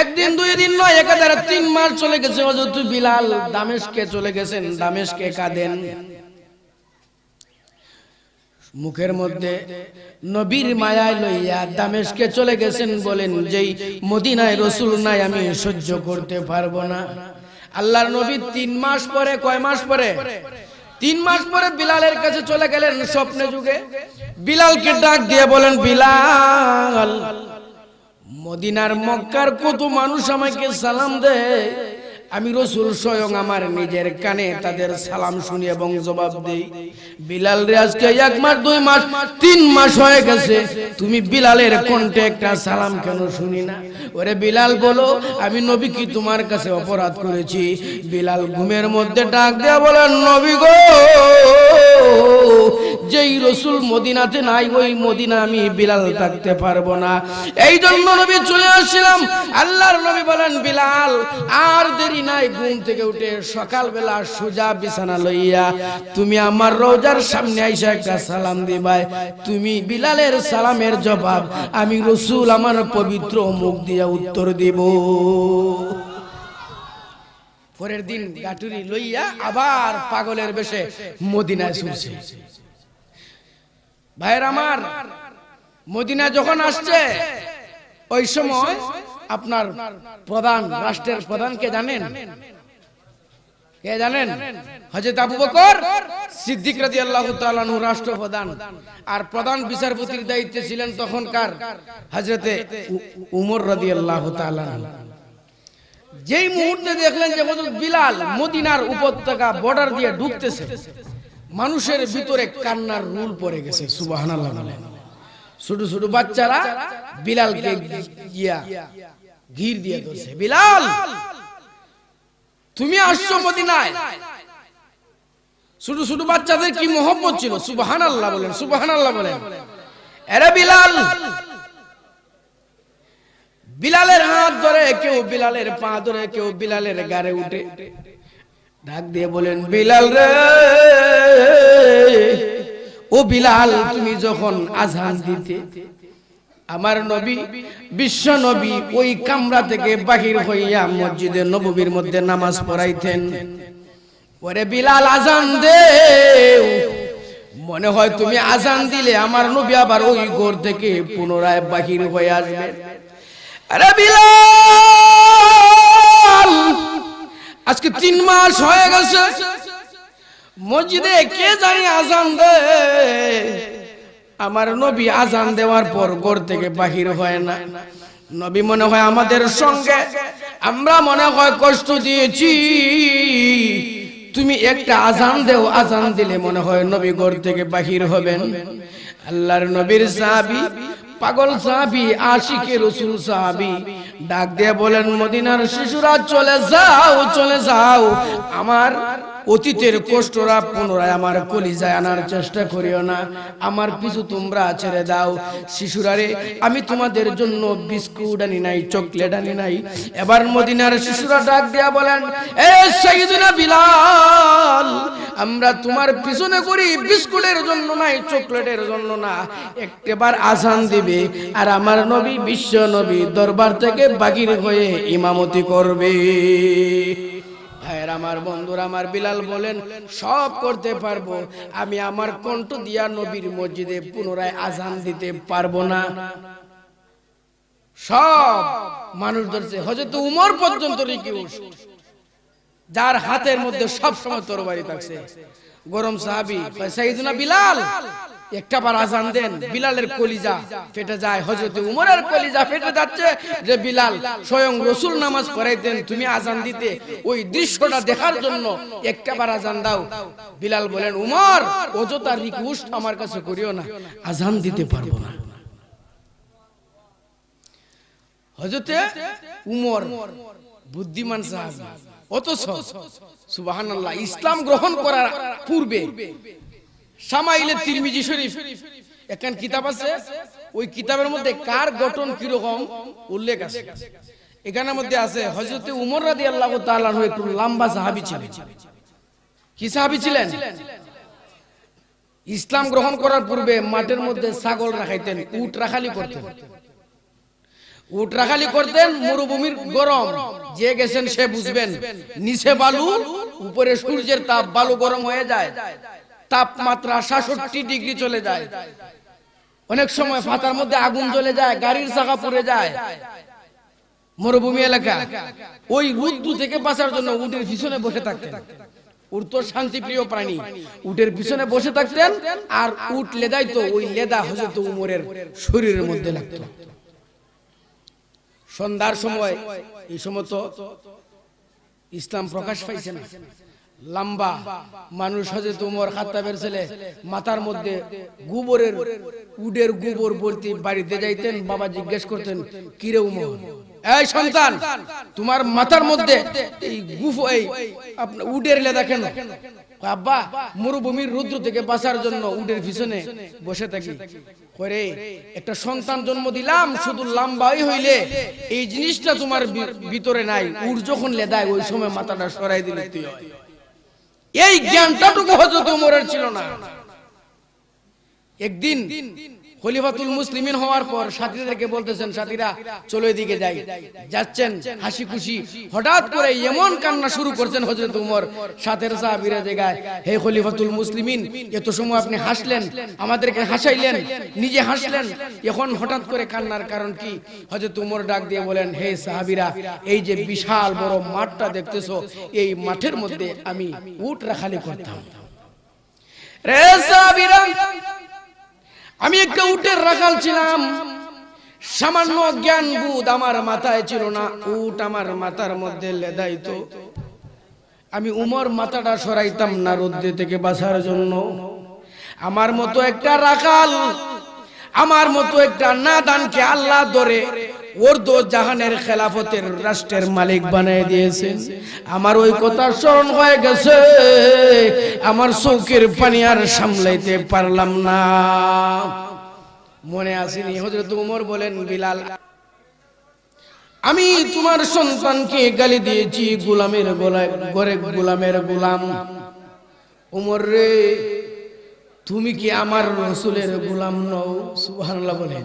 একদিন দুই দিন নয়, একাধারে 3 মাস চলে গেছে। হযরত বিলাল দামেস্কে চলে গেছেন, দামেস্কে কাঁদেন, মুখের মধ্যে নবীর মায়ায় লইয়া দামেস্কে চলে গেছেন। বলেন, যেই মদিনায় রাসূল নাই আমি সহ্য করতে পারবো না। আল্লাহর নবী 3 মাস পরে, কয় মাস পরে? 3 মাস পরে বিলালের কাছে চলে গেলেন স্বপ্নে যুগে। বিলালকে ডাক দিয়ে বলেন, বিলাল, মদিনার মক্কার কত মানুষ আমাকে সালাম দেয়, আমি রাসূল স্বয়ং আমার নিজের কানে তাদের সালাম শুনি এবং জবাব দেই। বিলাল রে, আজকে 1 মাস 2 মাস 3 মাস হয়ে গেছে, তুমি বিলালের কণ্ঠে একটা সালাম কেন শুনি না? ওরে বিলাল বলো, আমি নবী কি তোমার কাছে অপরাধ করেছি? বিলাল ঘুমের মধ্যে ডাক দেয়া বলেন, নবী গো, যেই রাসূল মদিনাতে নাই ওই মদিনা আমি বিলাল থাকতে পারবো না, এই জন্য নবী চলে আসছিলাম। আল্লাহর নবী বলেন, বিলাল আর দেরি নাই, ঘুম থেকে উঠে সকালবেলা সোজা বিছানা লইয়া তুমি আমার রওজার সামনে আইসা একটা সালাম দিবাই। তুমি বিলালের সালামের জবাব আমি রাসূল আমার পবিত্র মুখ দিয়া উত্তর দিব। পরের দিন গাটুরি লইয়া আবার পাগলের বেশে মদিনায় ছুটছে। ভাইয়ের আমার, মদিনা যখন আসছে, ওই সময় আপনার প্রধান, রাষ্ট্রের প্রধান কে জানেন? কে জানেন? হযরত আবু বকর সিদ্দিক রাদিয়াল্লাহু তাআলা আনহু রাষ্ট্রপ্রধান, আর প্রধান বিচারপতির দায়িত্বে ছিলেন তখনকার হযরতে উমর রাদিয়াল্লাহু তাআলা আনহু। যেই মুহূর্তে দেখলেন যে হযরত বিলাল মদিনার উপত্যকা বর্ডার দিয়ে ঢুকতেছে, মানুষের ভিতরে কান্নার রুল পড়ে গেছে। সুবহানাল্লাহ। ছোট ছোট বাচ্চারা বিলালকে গিয়া ঘির দিয়ে ধরছে, বিলাল তুমি আসছো মদিনায়, ছোট ছোট বাচ্চাদের কি মহব্বত ছিল, সুবহানাল্লাহ বলেন, সুবহানাল্লাহ বলেন। এরে বিলাল, বিলালের হাত ধরে কেউ, বিলালের পা ধরে কেউ, বিলালের গাড়ে উঠে ডাক দিয়ে বলেন, বিলাল রে, ও বিলাল, তুমি যখন আজান দিতে আমার নবী, বিশ্ব নবী ওই কামরা থেকে বাহির হইয়া মসজিদে নববীর মধ্যে নামাজ পড়াইতেন। ওরে বিলাল, আজান দে, মনে হয় তুমি আজান দিলে আমার নবী আবার ওই ঘর থেকে পুনরায় বাহির হয়ে আসবে। আরে বিলাল, আজকে 3 মাস হয়ে গেছে মসজিদে কে জানি আজান দে, আমার নবী আজান দেওয়ার পর ঘর থেকে বাহির হয় না। নবী মনে হয় আমাদের সঙ্গে আমরা মনে হয় কষ্ট দিয়েছি, তুমি একটা আজান দেও, আজান দিলে মনে হয় নবী ঘর থেকে বাহির হবেন। আল্লাহর নবীর সাহাবী, পাগল সাহাবী, আশিকে রাসূল সাহাবী ডাক দিয়ে বলেন, মদিনার শিশুরা চলে যাও, চলে যাও, আমার অতীতের কষ্টরা পুনরায় আমার কলিজায় আনার চেষ্টা করিও না, আমার পিছু তোমরা ছেড়ে দাও। শিশুরা রে, আমি তোমাদের জন্য বিস্কুট আনি নাই, চকলেট আনি নাই। এবার মদিনার শিশুরা ডাক দিয়া বলেন, এ সাইয়্যিদুনা বিলাল, আমরা তোমার পিছনে করি বিস্কুটের জন্য নাই, চকলেটের জন্য না, একবার আজান দিবে আর আমার নবী, বিশ্ব নবী দরবার থেকে বাহির হয়ে ইমামতি করবে। আমার বন্ধুরা, আমার বিলাল বলেন, সব করতে পারবো, আমি আমার কণ্ঠ দিয়া নবীর মসজিদে পুনরায় আজান দিতে পারবো না। সব মানুষ ধরছে, হযরত উমর পর্যন্ত রিকোয়েস্ট, যার হাতের মধ্যে সব সময় তরবারি থাকছে, গরম সাহাবী, সাইয়্যিদুনা বিলাল, একটা বার আজান দেন। বিলালের কলিজা ফেটে যায়, হযরত উমরের কলিজা ফেটে যাচ্ছে যে বিলাল, স্বয়ং রাসূল নামাজ পড়াইতেন, তুমি আজান দিতে, ওই দৃশ্যটা দেখার জন্য একটা বার আজান দাও। বিলাল বলেন, উমর, অযথা রিকোয়েস্ট আমার কাছে করিও না, আজান দিতে পারবো না। হযরত উমর বুদ্ধিমান সাহাবী, অথচ সুবহানাল্লাহ, ইসলাম গ্রহণ করার পূর্বে শামাইলে তিরমিজি শরীফ একখান কিতাব আছে, ওই কিতাবের মধ্যে কার গঠন কি রকম উল্লেখ আছে। এখানের মধ্যে আছে, হযরত উমর রাদিয়াল্লাহু তাআলা আনহু একটু লম্বা সাহাবী ছিলেন। কি সাহাবী ছিলেন? ইসলাম গ্রহণ করার পূর্বে মাঠের মধ্যে ছাগল রাখাইতেন, উট রাখালি করতেন। উট রাখালি করতেন, মরুভূমির গরম, যে গেছেন সে বুঝবেন, নিচে বালু, উপরে সূর্যের তাপ, বালু গরম হয়ে যায়, তাপমাত্রা 66 ডিগ্রি চলে যায়, অনেক সময় ফাতার মধ্যে আগুন জ্বলে যায়, গাড়ির চাকা পুড়ে যায়। মরুভূমি এলাকা, ওই রোদ্দু থেকে বাঁচার জন্য উটের পিছনে বসে থাকতেন। উট তো শান্তিপ্রিয় প্রাণী, উটের পিছনে বসে থাকতেন, আর উট লেদাইতো, ওই লেদা হযরত উমরের শরীরের মধ্যে লাগতো। সন্ধ্যার সময়, এই সময় তো ইসলাম প্রকাশ পাইছে না, লম্বা মানুষ, হযরত উমর খাত্তাবের ছেলে, মাথার মধ্যে গোবরের, উটের গোবর বলতে বাড়িতে যাইতেন, বাবা জিজ্ঞেস করতেন, কিরে উমর, এই সন্তান, তোমার মাথার মধ্যে এই আপনার উটের লেদা কেন? আব্বা, মরুভূমির রৌদ্র থেকে বাঁচার জন্য উটের পিছনে বসে থাকি। করে একটা সন্তান জন্ম দিলাম, শুধু লম্বাই হইলে এই জিনিসটা তোমার ভিতরে নাই, উট যখন লেদায় ওই সময় মাথাটা সরাই দিলে তুই হয়। এই জ্ঞানটাটুকু হযরত উমরের ছিল না। একদিন খলিফাতুল মুসলিমিন হওয়ার পর সাথীদেরকে বলতেছেন, সাথীরা চলো এদিকে যাই। যাচ্ছেন হাসি খুশি, হঠাৎ করে এমন কান্না শুরু করছেন হযরত উমর, সাথের সাহাবীরা জায়গায়, হে খলিফাতুল মুসলিমিন, এত সময় আপনি হাসলেন, আমাদেরকে হাসাইলেন, নিজে হাসলেন, এখন হঠাৎ করে কান্নার কারণ কি? হযরত উমর ডাক দিয়ে বলেন, হে সাহাবীরা, এই যে বিশাল বড় মাঠটা দেখতেছো, এই মাঠের মধ্যে আমি উট রাখালি করতাম। রে সাহাবীরা, আমি একটা উটের রাখাল ছিলাম, সামান্য জ্ঞান বুধ আমার মাথায় ছিল না, উট আমার মাথার মধ্যে লেদাইতো, আমি উমর মাথাটা সরাইতাম না রোদ্দে থেকে বাঁচার জন্য। আমার মতো একটা রাখাল, আমার মতো একটা নাদানকে আল্লাহ ধরে ওর দো জাহানের খেলাফতের রাষ্ট্রের মালিক বানিয়ে দিয়েছেন। আমার ওই কথা স্মরণ হয়ে গেছে, আমার চোখের পানি আর সামলাইতে পারলাম না। মনে আসেনি হযরত ওমর বলেন, বিলাল আমি তোমার সন্তানকে গালি দিয়েছি গোলামের ঘরে গোলামের গোলাম। ওমর রে, তুমি কি আমার রাসূলের গোলাম নও? সুবহানাল্লাহ বলেন।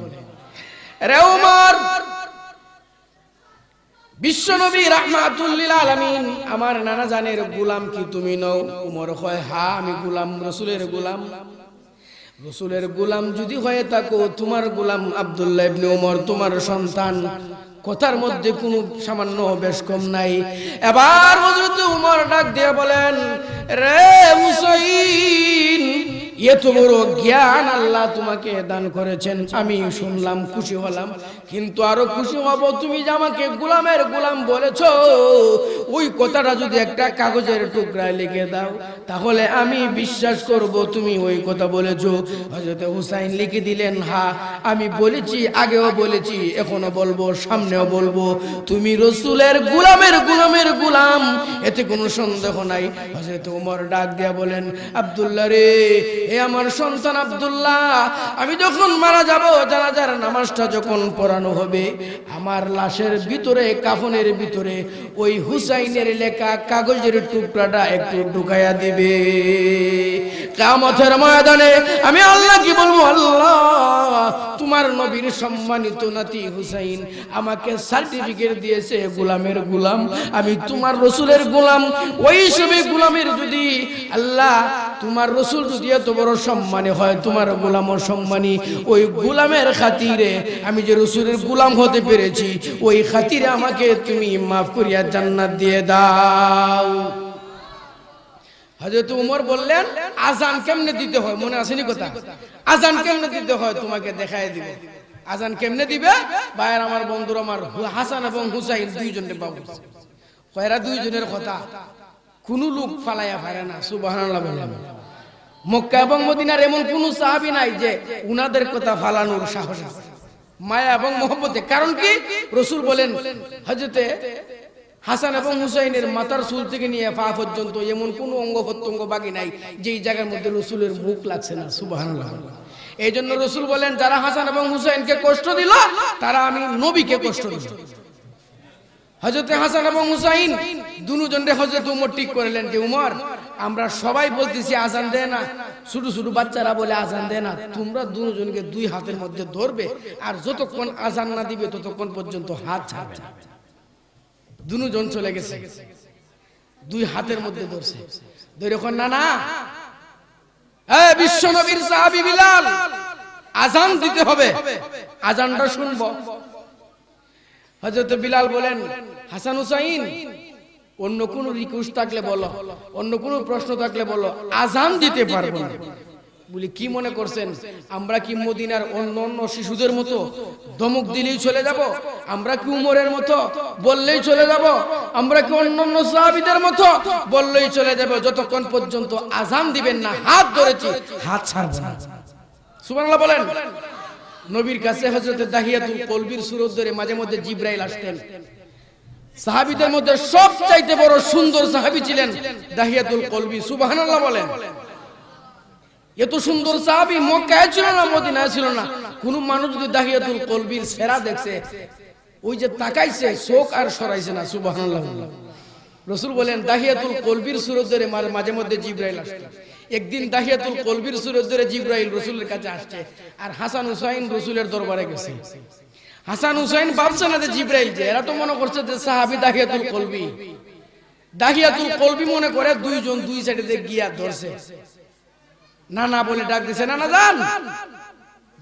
রে ওমর, বিশ্বনবী রাহমাতুল লিল আলামিন আমার নানা জানের গোলাম কি তুমি নও? ওমর কয়, হ্যাঁ আমি গোলাম, রাসূলের গোলাম। রাসূলের গোলাম যদি হয়ে থাকো, তোমার গোলাম আব্দুল্লাহ ইবনে ওমর তোমার সন্তান। কথার মধ্যে কোনো সামান্য বেশ কম নাই। এবার হযরত ওমর ডাক দিয়ে বলেন, রে হুসাইন, এত বড় জ্ঞান আল্লাহ তোমাকে দান করেছেন, আমি শুনলাম, খুশি হলাম, কিন্তু আরো খুশি হব তুমি যে আমাকে গোলামের গোলাম বলেছো, ওই কথাটা যদি একটা কাগজের টুকরায় লিখে দাও তাহলে আমি বিশ্বাস করব তুমি ওই কথা বলেছো। হযরত হুসাইন লিখে দিলেন, হ্যাঁ আমি বলেছি, আগেও বলেছি, এখনো বলবো, সামনেও বলবো, তুমি রাসূলের গোলামের গোলাম, এতে কোনো সন্দেহ নাই। হযরত ওমর ডাক দিয়া বলেন, আব্দুল্লাহ রে, এ আমার সন্তান আব্দুল্লাহ, আমি যখন মারা যাব, জানাজার নামাজটা যখন পড়ানো হবে, আমার লাশের ভিতরে, কাফনের ভিতরে ওই হুসাইনের লেখা কাগজের টুকরাটা একটু ঢুকাইয়া দিবে। কিয়ামতের ময়দানে আমি আল্লাহ কি বলবো, আল্লাহ তোমার নবীর সম্মানিত নাতি হুসাইন আমাকে সার্টিফিকেট দিয়েছে গোলামের গোলাম, আমি তোমার রাসূলের গোলাম। ওই সবে গোলামের যদি আল্লাহ তোমার রাসূল যদি এত বড় সম্মানী হয়, তোমার গোলামও সম্মানী, ওই গোলামের খাতিরে আমি যে রাসূলের গোলাম হতে পেরেছি, ওই খাতিরে আমাকে তুমি মাফ করিয়া জান্নাত দিয়ে দাও। হযরত ওমর বললেন, আজান কেমনে দিতে হয় মনে আসেনি কথা? আজান কেমনে দিতে হয় তোমাকে দেখায় দিব। আজান কেমনে দিবে? ভাইয়ের আমার, বন্ধুরা আমার, হাসান এবং হুসাইন দুইজনে বাবু, কয়রা দুইজনের কথা কোন লোক ফালাইয়া পারে না। সুবহানাল্লাহ বলেন। মক্কা এবং মদিনার এমন কোন সাহাবী নাই যে উনাদের কথা ফালানোর সাহস আছে, মায়া এবং মহব্বতে। কারণ কি? রাসূল বলেন, হযরতে হাসান এবং হুসাইনের মাথার চুল থেকে নিয়ে পা পর্যন্ত এমন কোন অঙ্গ প্রত্যঙ্গ বাকি নাই যেই জায়গার মধ্যে রাসূলের মুখ লাগছে না। সুবহানাল্লাহ। এই জন্য রাসূল বলেন, যারা হাসান এবং হুসাইনকে কষ্ট দিল, তারা আমি নবীকে কষ্ট দিল। হযরতে হাসান এবং হুসাইন দুজনরে হযরত ওমর ঠিক করলেন যে, ওমর আমরা সবাই বলতেছি আজান দেয় না, ছোট ছোট বাচ্চারা বলে আজান দেয় না, তোমরা দুজনকে দুই হাতের মধ্যে ধরবে, আর যতক্ষণ আজান না দিবে ততক্ষণ পর্যন্ত হাত ছাড়বে না। দুজন চলে গেছে, দুই হাতের মধ্যে ধরছে, ধরে এখন না না, এই বিশ্ব নবীর সাহাবী বিলাল, আজান দিতে হবে, আজানটা শুনবো। হযরত বিলাল বলেন, হাসান হুসাইন, অন্য কোন রিকোয়েস্ট থাকলে বলো, অন্য কোন প্রশ্ন থাকলে বলো, আজান দিতে পারবো না। বলি কি মনে করছেন আমরা কি মদিনার অন্য শিশুদের মতো ধমক দিলেই চলে যাব? আমরা কি উমরের মতো বললেই চলে যাব? আমরা কি অন্যান্য সাহাবীদের মতো বললেই চলে যাব? যতক্ষণ পর্যন্ত আজান দিবেন না, হাত ধরেছি, হাত ছাড়বো না। সুবহানাল্লাহ বলেন। নবীর কাছে হযরত দাহিয়াতুল কলবির সুরত ধরে মাঝে মধ্যে জিবরাইল আসতেন। সাহাবীদের মধ্যে সবচাইতে বড় সুন্দর সাহাবী ছিলেন দাহিয়াতুল কলবি। সুবহানাল্লাহ বলেন। এত সুন্দর সাহাবী মক্কায় ছিল না, মদিনায় ছিল না। কোন মানুষ যদি দাহিয়াতুল কলবির সেরা দেখছে, ওই যে তাকাইছে, চোখ আর সরাইছে না। সুবহানাল্লাহ। রাসূল বলেন, দাহিয়াতুল কলবির সুরত ধরে মাঝে মধ্যে জিবরাইল আসতেন। একদিন দাহিয়াতুল কলবির সুরত ধরে জিবরাইল রাসূলের কাছে আসছে, আর হাসান হুসাইন রাসূলের দরবারে গেছে। হাসান হুসাইন ভাবছে না যে জিবরাইল, যে এরা তো মনে করছে যে সাহাবী দাহিয়াতুল কলবি। দাহিয়াতুল কলবি মনে করে দুইজন দুই সাইডে গিয়া ধরছে, না না বলে ডাক দিছে, না না যান,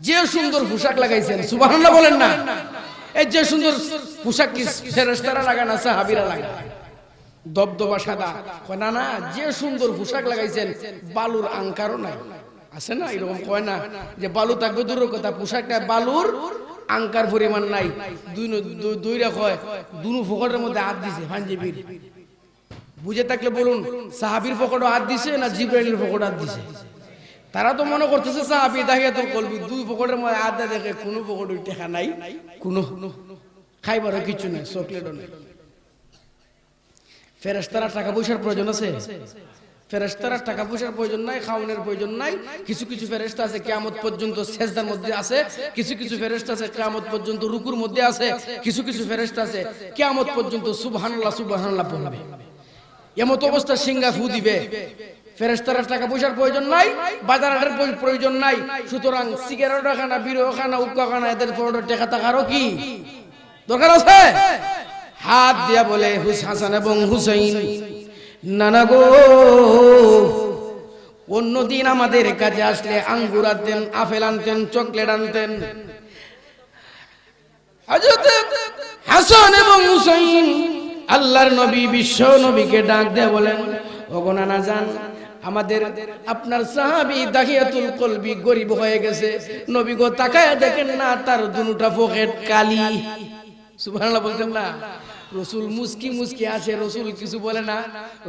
যে সুন্দর পোশাক লাগাইছেন। সুবহানাল্লাহ বলেন না। এই যে সুন্দর পোশাক কি ফেরেশতারা লাগায় না সাহাবীরা লাগায়? দবদবা সাদা। কয় না না, যে সুন্দর পোশাক লাগাইছেন, বালুর আঙ্কারও নাই। আছে না এরকম, কয় না যে বালু থাকবে দূরের কথা, পোশাকটা বালুর আঙ্কার পরিমাণ নাই। দুইরা কয় দুনু ফকটের মধ্যে হাত দিছে পাঞ্জাবির। বুঝে থাকলে বলুন, সাহাবীর ফকটে হাত দিছে না জিবরাইলের ফকটে হাত দিছে? তারা তো মনে করতেছে সাহাবী দাহিয়াতুল কলবি, দুই ফকটের মধ্যে হাত দেখে কোনো ফকট টেকা নাই, কোনো খাইবারও কিছু নেই, চকলেটও নেই। ফেরেশতারা টাকা পয়সার প্রয়োজন আছে? ফেরেশতারা টাকা পয়সার প্রয়োজন নাই, খাওয়ানোর প্রয়োজন নাই। কিছু কিছু ফেরেশতা আছে কিয়ামত পর্যন্ত সেজদার মধ্যে আছে, কিছু কিছু ফেরেশতা আছে কিয়ামত পর্যন্ত রুকুর মধ্যে আছে, কিছু কিছু ফেরেশতা আছে কিয়ামত পর্যন্ত সুবহানাল্লাহ সুবহানাল্লাহ পড়বে। এমত অবস্থা সিংহা ফু দিবে। ফেরেশতারা টাকা পয়সার প্রয়োজন নাই, বাজারের প্রয়োজন নাই, সুতরাং সিগারেট খানা, বিড়ি খানা, উক্কা খানা এদের টাকা থাকারও কি দরকার আছে? হাত দিয়া বলে হাসান এবং হুসাইন, নানা গো, অন্যদিন আমাদের কাছে আসলে আঙ্গুর আনতেন, আপেল আনতেন, চকলেট আনতেন। হযরত হাসান এবং হুসাইন আল্লাহর নবী, বিশ্ব নবীকে ডাক দিয়ে বলেন, ওগো নানা জান, আমাদের আপনার সাহাবী দাহিয়াতুল কলবি গরিব হয়ে গেছে, নবী গো তাকায় দেখেন না তার দুটা পকেট কালি। সুবহানাল্লাহ বলতেন না? রসুল মুস্কি মুস্কি আছে, রসুল কিছু বলে না।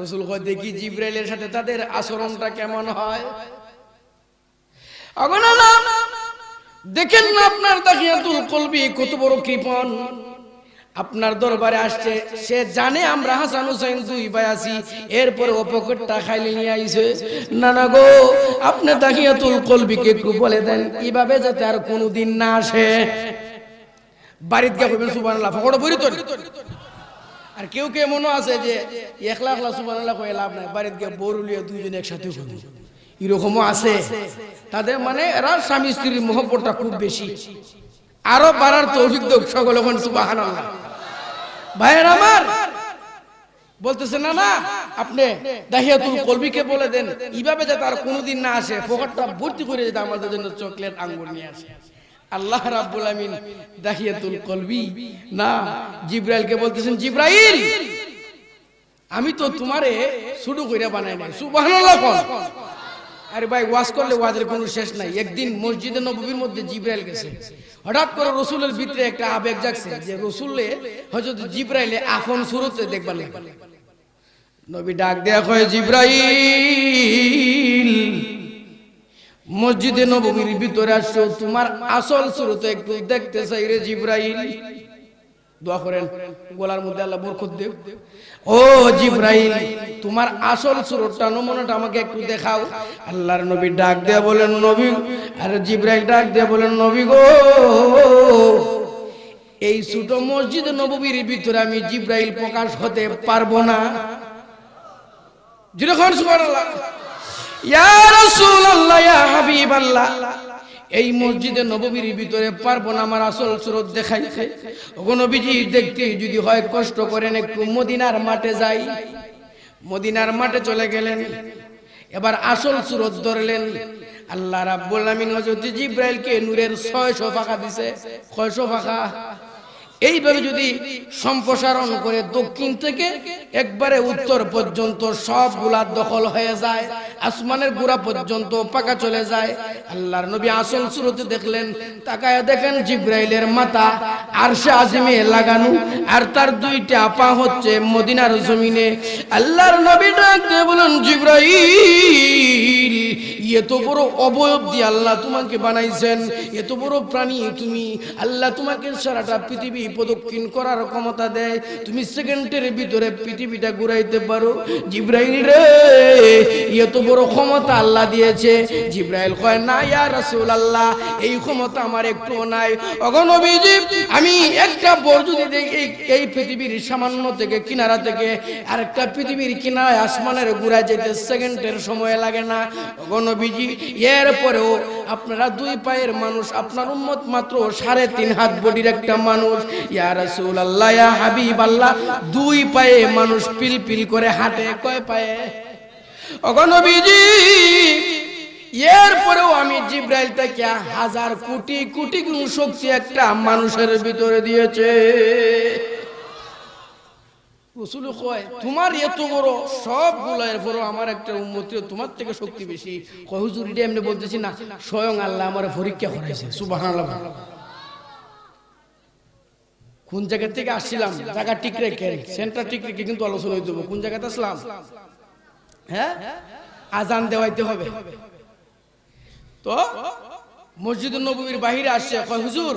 রসুল কয় দেখি জিবরাইলের সাথে তাদের আচরণটা কেমন হয়। দেখেন না আপনার দাহিয়াতুল কলবি কত বড় কৃপণ, আপনার দরবারে আসছে, সে জানে আমরা হাসান হুসাইন দুই ভাই আছি, এরপরে ও পকেটটা খাইলে নিয়ে আইছে। নানা গো, আপনি দাহিয়াতুল কলবিকে একটু বলে দেন কিভাবে যাতে আর কোনোদিন না আসে। বাড়িতে গিয়ে বলবেন সুবহানাল্লাহ, পকেটে ভরি তো। আর কেউ কেউ মনে আছে যে একলা একলা সুবহানাল্লাহ কয়ে লাভ নাই, বাড়িতে গিয়ে বরুলিয়া দুইজন একসাথে করবে, এরকমও আছে। তাদের মানে এরা স্বামী স্ত্রীর মহব্বতটা খুব বেশি। আরো বাড়ার তৌফিক দাও সকলে বলেন সুবহানাল্লাহ। ভাইয়ের আমার বলতেছে, না না, আপনি দাহিয়াতুল কলবিকে বলে দেন এইভাবে যাতে আর কোনোদিন না আসে, পকেটটা ভর্তি করে যেতে আমাদের জন্য চকলেট আঙ্গুর নিয়ে আসে। আল্লাহ রাব্বুল আমিন দাহিয়াতুল কলবি না, জিবরাইলকে বলতেছেন, জিবরাইল, আমি তো তোমারে শুরু করে বানাই নাই। সুবহানাল্লাহ কোন? আরে ভাই, ওয়াজ করলে ওয়াজের কোনো শেষ নাই। একদিন মসজিদে নববীর মধ্যে জিবরাইল গেছে, হঠাৎ করে রসুলের ভিতরে একটা আবেগ জাগছে যে রসুলে হযরত জিবরাইলে আপন সুরতে দেখবার লাগে। নবী ডাক দেয়া কয়, জিবরাইল, মসজিদে নববীর ভিতরে আসছো, তোমার আসল সুরতে একটু দেখতে চাই রে জিবরাইল। দোয়া করেন গলার মধ্যে আল্লাহ বরকত দেব। ও জিবরাইল, তোমার আসল সুরতটা, নমুনাটা আমাকে একটু দেখাও। আল্লাহর নবী ডাক দেয়া বলেন, নবী, আর জিবরাইল ডাক দেয়া বলেন, নবী গো, এই ছোট মসজিদে নববীর ভিতরে আমি জিবরাইল প্রকাশ হতে পারবো না। যেরকম সুবহানাল্লাহ, ইয়া রাসূলুল্লাহ, ইয়া হাবিবাল্লাহ, এই মসজিদে নববীর ভিতরে পারবো না আমার আসল সুরত দেখাইতে। ওগো নবীজি, দেখতে যদি হয় কষ্ট করেন একটু মদিনার মাঠে যাই। মদিনার মাঠে চলে গেলেন, এবার আসল সুরত ধরলেন। আল্লাহ রাব্বুল আমিন হযরত জিবরাইলকে নূরের 600 পাখা দিছে। 600 পাখা এইভাবে যদি সম্প্রসারণ করে দক্ষিণ থেকে একবারে উত্তর পর্যন্ত সবগুলা দখল হয়ে যায়, আসমানের গোড়া পর্যন্ত পাকা চলে যায়। আল্লাহর নবী আসল সুরতে দেখলেন, তাকায় দেখেন জিবরাইলের মাথা আরশে আজিমে লাগানো, আর তার দুইটা পা হচ্ছে মদিনার জমিনে। আল্লাহর নবী ডাকতে বলেন, জিবরাইল, এত বড় অবয়ব দিয়ে আল্লাহ তোমাকে বানাইছেন, এত বড় প্রাণী তুমি, আল্লাহ তোমাকে সারাটা পৃথিবী প্রদক্ষিণ করার ক্ষমতা দেয়, তুমি সেকেন্ডের ভিতরে পৃথিবীটা ঘুরাইতে পারো। জিবরাইল রে, এত বড় ক্ষমতা আল্লাহ দিয়েছে। জিবরাইল কয়, না ইয়া রাসূলুল্লাহ, এই ক্ষমতা আমার একটুও নাই। ওগো নবীজি, আমি একটা বর যদি দেখি এই পৃথিবীর সামান্য থেকে কিনারা থেকে আরেকটা পৃথিবীর কিনারায় আসমানের ঘুরায় যেতে সেকেন্ডের সময় লাগে না। ওগো নবীজি, এরপরেও আপনারা দুই পায়ের মানুষ, আপনার উম্মত মাত্র 3.5 হাত বডির একটা মানুষ। ইয়া রাসূলুল্লাহ, ইয়া হাবিবাল্লাহ, দুই পায়ে মানুষ পিলপিল করে হাঁটে, কয় পায়ে? ওগো নবীজি, এরপরেও আমি জিবরাইল থেকে 1000 কোটি কোটি গুণ শক্তি একটা মানুষের ভিতরে দিয়েছে। রাসূল কয়, তোমার এত বড় সবগুলোর পরও আমার একটা উম্মতের তোমার থেকে শক্তি বেশি। কয়, হুজুর, এটা এমনি বলতেছি না, স্বয়ং আল্লাহ আমার পরীক্ষা করাইছে। সুবহানাল্লাহ। কোন জায়গা থেকে আসছিলাম, জায়গা ঠিক রেখে, সেন্টার ঠিক রেখে কিন্তু আলোচনা হইতে হবে। কোন জায়গাতে আসলাম? হ্যাঁ, আজান দেওয়াইতে হবে। তো মসজিদুন নববীর বাহিরে আসছে, কয় হুজুর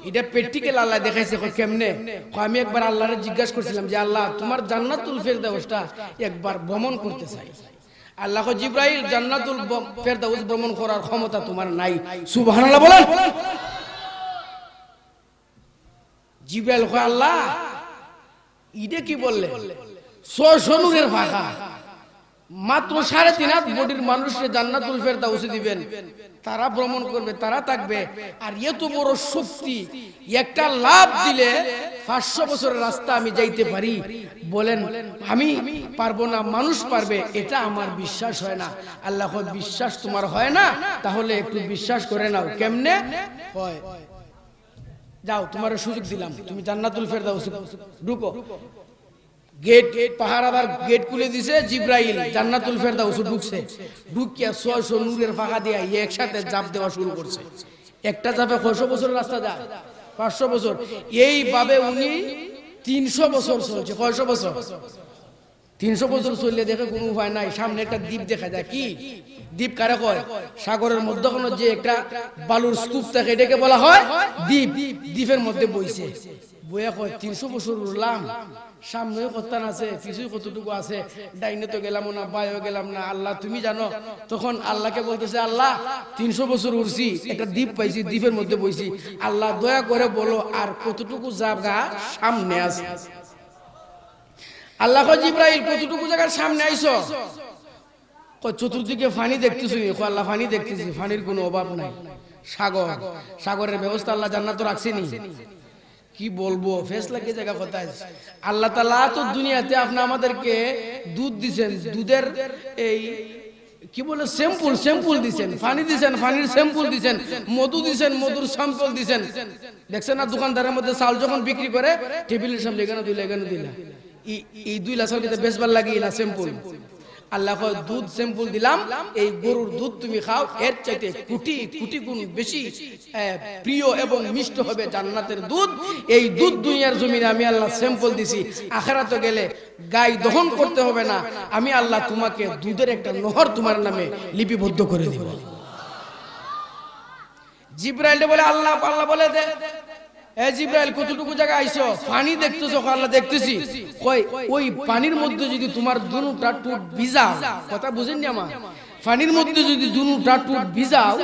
এটা প্র্যাকটিক্যাল আল্লাহ দেখাইছে। কয় কেমনে? কয় আমি একবার আল্লাহরে জিজ্ঞাসা করছিলাম যে আল্লাহ তোমার জান্নাতুল ফেরদাউসটা একবার ভ্রমণ করতে চাই। আল্লাহ কয় জিবরাইল জান্নাতুল ফেরদাউস ভ্রমণ করার ক্ষমতা তোমার নাই। সুবহানাল্লাহ বলেন। জিবরাইল কয় আল্লাহ ইডে কি বললে? 600 নূরের ফাঁকা, মাত্র 3.5 হাত বডির মানুষকে জান্নাতুল ফেরদাউসে দিবেন, তারা ভ্রমণ করবে, তারা থাকবে। আর এত বড় শক্তি, একটা লাভ দিলে 500 বছরের রাস্তা আমি যাইতে পারি। বলেন আমি পারবো না, মানুষ পারবে, এটা আমার বিশ্বাস হয় না। আল্লাহ কয় বিশ্বাস তোমার হয় না, তাহলে একটু বিশ্বাস করে নাও। কেমনে হয়? যাও তোমার সুযোগ দিলাম, তুমি জান্নাতুল ফেরদাউসে ঢুকো। গেট পাহারাদার গেট খুলে দিছে, জিবরাইল জান্নাতুল ফেরদাউসে ঢুকছে। ঢুকিয়া 600 নূরের ফাঁকা দিয়া একসাথে জাপ দেওয়া শুরু করছে। একটা জাপে 600 বছরের রাস্তা যায়, 500 বছর। এইভাবে উনি 300 বছর চলছে। কয়শো বছর? 300 বছর চললে দেখে কোনো উপায় নাই, সামনে একটা দ্বীপ দেখা যায়। কি দ্বীপ কারে কয়? সাগরের মধ্যখানে যে একটা বালুর স্তূপ থাকে এটাকে বলা হয় দ্বীপ। দ্বীপের মধ্যে বইছে, বইয়া কয় 300 বছর উঠলাম, সামনে কত আছে, পিছু কতটুকু আছে, ডাইনে তো গেলাম না, বায়ও গেলাম না, আল্লাহ তুমি জানো। তখন আল্লাহকে বলতেছে আল্লাহ 300 বছর উঠছি, একটা দ্বীপ পাইছি, দ্বীপের মধ্যে বইছি, আল্লাহ দয়া করে বলো আর কতটুকু জায়গা সামনে আছে। আল্লাহ কয় জিবরাইল কতটুকু জায়গার সামনে আইছো? কয় চতুর্দিকে পানি দেখতেছি। কয় আল্লাহ পানি দেখতেছি, পানির কোনো অভাব নাই। সাগর, সাগরের ব্যবস্থা আল্লাহ জান্নাতে রাখছেনি। কি বলবো, ফেস লাগিয়ে জায়গা কোথায়? আল্লাহ তাআলা তো দুনিয়াতে আপনি আমাদেরকে দুধ দিবেন, দুধের এই কি বলে স্যাম্পল দিবেন, পানি দিবেন, পানির স্যাম্পল দিবেন, মধু দিবেন, মধুর স্যাম্পল দিবেন। দেখছেন না দোকানদারের মধ্যে চাল যখন বিক্রি করে টেবিলের সামনে এখানে দিলা এই 2 লাখের ভিতরে বেচবার লাগি না স্যাম্পল। আল্লাহ কয় দুধ স্যাম্পল দিলাম, এই গরুর দুধ তুমি খাও, এর চাইতে কোটি কোটি গুণ বেশি প্রিয় এবং মিষ্ট হবে জান্নাতের দুধ। এই দুধ দুনিয়ার জমিনে আমি আল্লাহ স্যাম্পল দিছি, আখিরাতে গেলে গাই দহন করতে হবে না, আমি আল্লাহ তোমাকে দুধের একটা নহর তোমার নামে লিপিবদ্ধ করে দিব। জিবরাইল বলে আল্লাহ বলে দে এ জিবরাইল কতটুকু জায়গা আইছো? পানি দেখতেছো? আল্লাহ দেখতেছি। কই ওই পানির মধ্যে যদি তোমার দুনুটা টুট ভিজাও, কথা বুঝেননি আমার, পানির মধ্যে যদি দুনুটা টুট ভিজাও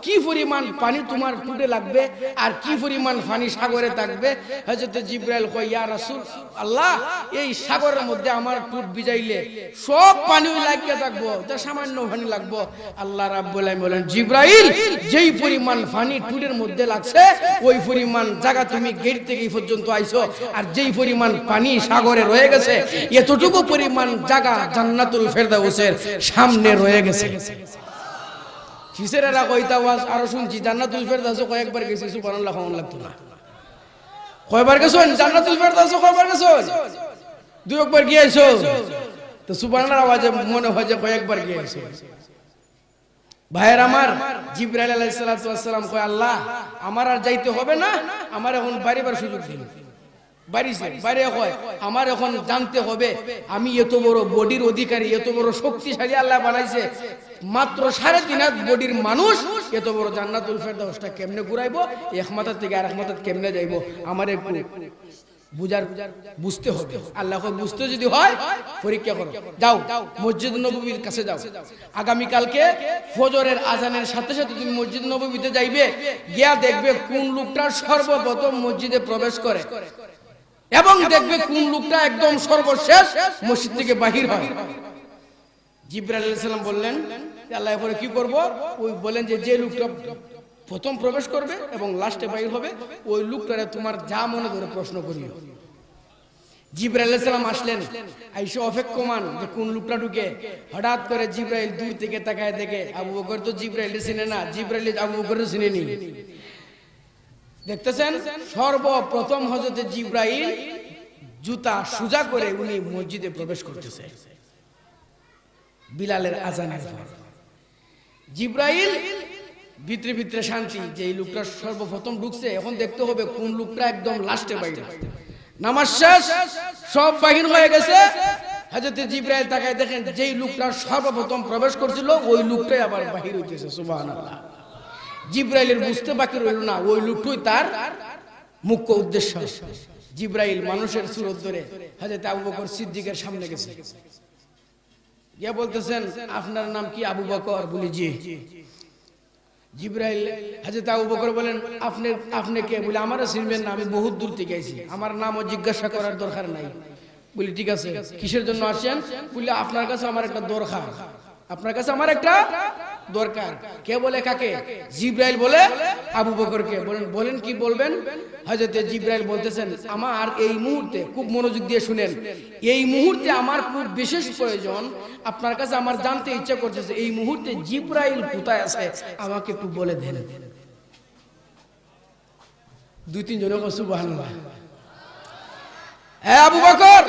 কি পরিমাণ পানি তোমার টুটে লাগবে আর কি পরিমাণ পানি সাগরে থাকবে। হযরত জিবরাইল কয় ইয়া রাসূল আল্লাহ, এই সাগরের মধ্যে আমার টুট ভিজাইলে সব পানি লাগিয়ে থাকবো, তা সামান্য পানি লাগবো। আল্লাহ রাব্বুল আলামিন বলেন জিবরাইল যেই পরিমাণ পানি টুটের মধ্যে লাগছে ওই পরিমাণ জায়গা তুমি গেট থেকে এই পর্যন্ত আইছো, আর যেই পরিমাণ পানি সাগরে রয়ে গেছে এতটুকু পরিমাণ জায়গা জান্নাতুল ফেরদাউসের সামনে রয়ে গেছে। ফিসেরা কইতা ওয়াজ আরো শুনছি, জান্নাতুল ফেরদাউসে কয়েকবার গেছি, সুবহানাল্লাহ কেমন লাগতো না? কয়বার গেছেন জান্নাতুল ফেরদাউসে? কয়বার গেছেন? 2 একবার গিয়েছো তো সুবহানাল্লাহ আওয়াজে মনে হয় যে কয়েকবার গিয়েছো। ভাইয়ের আমার, জিবরাইল আলাইহিস সালাতু ওয়াস সালাম কয় আল্লাহ আমার আর যাইতে হবে না, আমার এখন বাড়িবার সুযোগ দিন। বাইরে হয় আমার এখন জানতে হবে আমি এত বড় বডির অধিকারী, এত বড় শক্তিশালী আল্লাহ বানাইছে, মাত্র 3.5 হাত বডির মানুষ এত বড় জান্নাতুল ফেরদাউসটা কেমনে ঘুরাইবো, এক মাথা থেকে আরেক মাথা কেমনে যাইবো, আমার একটু বুঝতে হবে। আল্লাহ বুঝতে যদি হয় পরীক্ষা করো, যাও মসজিদ নববীর কাছে যাও, আগামী কালকে ফজরের আজানের সাথে সাথে তুমি মসজিদ নববীতে যাইবে, গিয়া দেখবে কোন লোকটা সর্বপ্রথম মসজিদে প্রবেশ করে এবং দেখবে কোন লোকটা একদম সর্বশেষ মসজিদ থেকে বাহির হয়। জিবরাইল আলাইহিস সালাম বললেন আল্লাহ এরপরে কি করব? ওই বলেন যে লোকটা প্রথম প্রবেশ করবে এবং লাস্টে বাহির হবে ওই লোকটারে তোমার যা মনে করে প্রশ্ন করিও। জিবরাইল আলাইহিস সালাম আসলেন, আইসা অপেক্ষমান যে কোন লোকটা ঢুকে। হঠাৎ করে জিবরাইল দূর থেকে তাকায় দেখে আবু বকর তো জিবরাইল চিনে না, জিবরাইল আবু বকর চিনেনি। দেখতেছেন সর্বপ্রথম হযরত জিবরাইল জুতা সোজা করে উনি মসজিদে প্রবেশ করতেছে বিলালের আজানের পর। জিবরাইল ভিতরে ভিতরে শান্তি যে এই লোকটা সর্বপ্রথম ঢুকছে, এখন দেখতে হবে কোন লোকটা একদম লাস্টে বাইরে। নামাজ শেষ, সব বাহির হয়ে গেছে, হযরত জিবরাইল তাকায় দেখেন যেই লোকটা সর্বপ্রথম প্রবেশ করছিল ওই লোকটাই আবার বাহির হইতেছে। সুবহানাল্লাহ। জিব্রাইলের বুঝতে বাকি রইল না, ওই লোকটাই তার মুখ্য উদ্দেশ্য। জিব্রাইল মানুষের সুরত ধরে হযরত আবু বকর সিদ্দিকের সামনে গেছে, গিয়া বলতেছেন আপনার নাম কি? আবু বকর। বলি জি। জিব্রাইল হযরত আবু বকর বলেন আপনি কে? বলে আমারও চিনবেন না, আমি বহুত দূর থেকে আইছি, আমার নামও জিজ্ঞাসা করার দরকার নাই। বলি ঠিক আছে, কিসের জন্য আসেন? বলে আপনার কাছে আমার একটা দরকার, আপনার কাছে আমার একটা দরকার। কে বলে কাকে? জিব্রাইল বলে আবু বকরকে। বলেন কি বলবেন? হযরত জিব্রাইল বলতেছেন আমার এই মুহূর্তে, খুব মনোযোগ দিয়ে শুনেন, এই মুহূর্তে আমার খুব বিশেষ প্রয়োজন, আপনার কাছে আমার জানতে ইচ্ছা করতেছে এই মুহূর্তে জিব্রাইল কোথায় আছে, আমাকে একটু বলে দেন। দুই তিন জন সুবহানাল্লাহ। হ্যাঁ আবু বকর,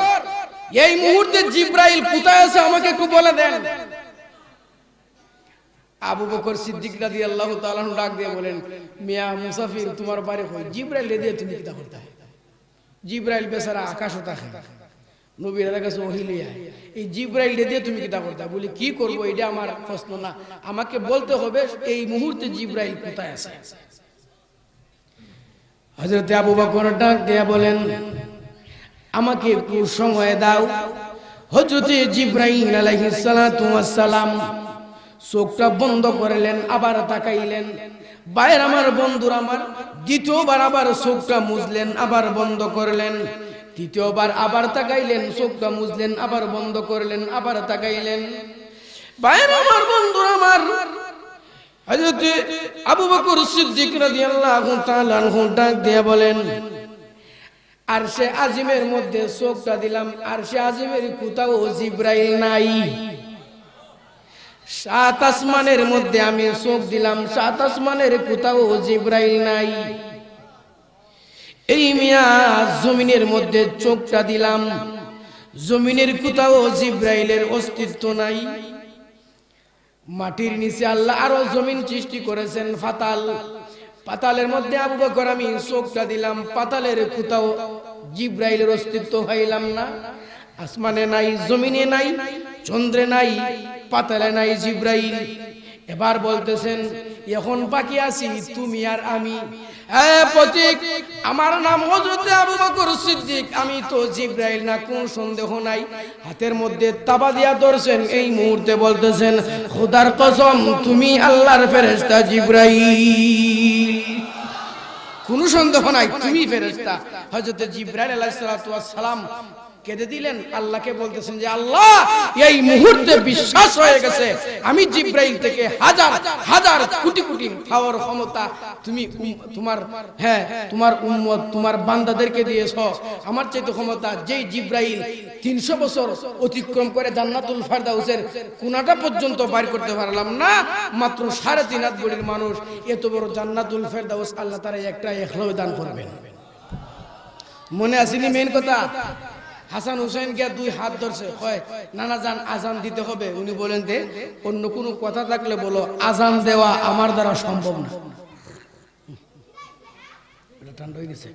এই মুহূর্তে জিব্রাইল কোথায় আছে আমাকে একটু বলে দেন। আবু বকর সিদ্দিক রাদিয়াল্লাহু তাআলা ডাক দিয়ে বলেন মিয়া মুসাফির তোমার বাড়ি কই? জিব্রাইল দিয়ে তুমি কিটা করতে? জিব্রাইল বেচারা আকাশে থাকে, নবীর কাছে ওহী লিয়া, এই জিব্রাইল দিয়ে তুমি কিটা করতে? বলি কি করব, এটা আমার প্রশ্ন না, আমাকে বলতে হবে এই মুহূর্তে জিব্রাইল কোথায় আছে। হযরত আবু বকর ডাক দিয়ে বলেন আমাকে একটু সময় দাও। হযরত জিব্রাইল আলাইহিস সালাতু ওয়াস সালাম চোখটা বন্ধ করলেন, আবার তাকাইলেন। বাইরে আমার বন্ধুরা আমার, দ্বিতীয়বার আবার চোখটা মুছলেন, আবার বন্ধ করলেন। তৃতীয়বার আবার তাকাইলেন, চোখটা মুছলেন, আবার বন্ধ করলেন, আবার তাকাইলেন। বাইরে আমার বন্ধুরা আমার, হযরত আবু বকর সিদ্দিক রাদিয়াল্লাহু তাআলা আনহু ডাক দিয়ে বলেন আরশে আজিমের মধ্যে চোখটা দিলাম, আরশে আজিমের কোথাও জিব্রাইল নাই। সাত আসমানের মধ্যে আমি চোখ দিলাম, সাত আসমানের কোথাও জিব্রাইল নাই। এই মিয়া জমিনের মধ্যে চোখটা দিলাম, জমিনের কোথাও জিব্রাইলের অস্তিত্ব নাই। মাটির নিচে আল্লাহ আরো জমিন সৃষ্টি করেছেন, পাতাল, পাতালের মধ্যে আবু বকর আমি চোখটা দিলাম, পাতালের কোথাও জিব্রাইলের অস্তিত্ব পাইলাম না। আসমানে নাই, জমিনে নাই, চন্দ্রে নাই, পাতালে নাই জিব্রাইল। এবার বলতেছেন এখন বাকি আছি তুমি আর আমি। প্রতীক আমার নাম হযরত আবু বকর সিদ্দিক, আমি তো জিব্রাইল না, কোন সন্দেহ নাই। হাতের মধ্যে তাবা দিয়া ধরছেন, এই মুহূর্তে বলতেছেন খোদার কসম তুমি আল্লাহর ফেরেশতা জিব্রাইল, কোন সন্দেহ নাই তুমি ফেরেশতা। হযরত জিব্রাইল আলাইহিস সালাতু ওয়াস সালাম কেঁদে দিলেন, আল্লাহকে বলতেছেন যে আল্লাহ এই মুহূর্তে বিশ্বাস হয়ে গেছে আমি জিব্রাইল থেকে হাজার হাজার কোটি কোটি পাওয়ার ক্ষমতা তুমি তোমার তোমার উম্মত তোমার বান্দাদেরকে দিয়েছো। আমার চাইতে ক্ষমতা যেই জিব্রাইল 300 বছর অতিক্রম করে জান্নাতুল ফেরদাউসের কোনাটা পর্যন্ত বাইর করতে পারলাম না, মাত্র 3.5 হাত বড়ির মানুষ এত বড় জান্নাতুল ফেরদাউস আল্লাহ তাআলা একটা ইখলাস দান করবেন। মনে আসেনি মেন কথা? হাসান হুসেন কে দুই হাত ধরছে, কয় নানা জান আজান দিতে হবে। উনি বলেন যে অন্য কোনো কথা থাকলে বলো, আজান দেওয়া আমার দ্বারা সম্ভব না। ঠান্ডা হয়ে গেছে।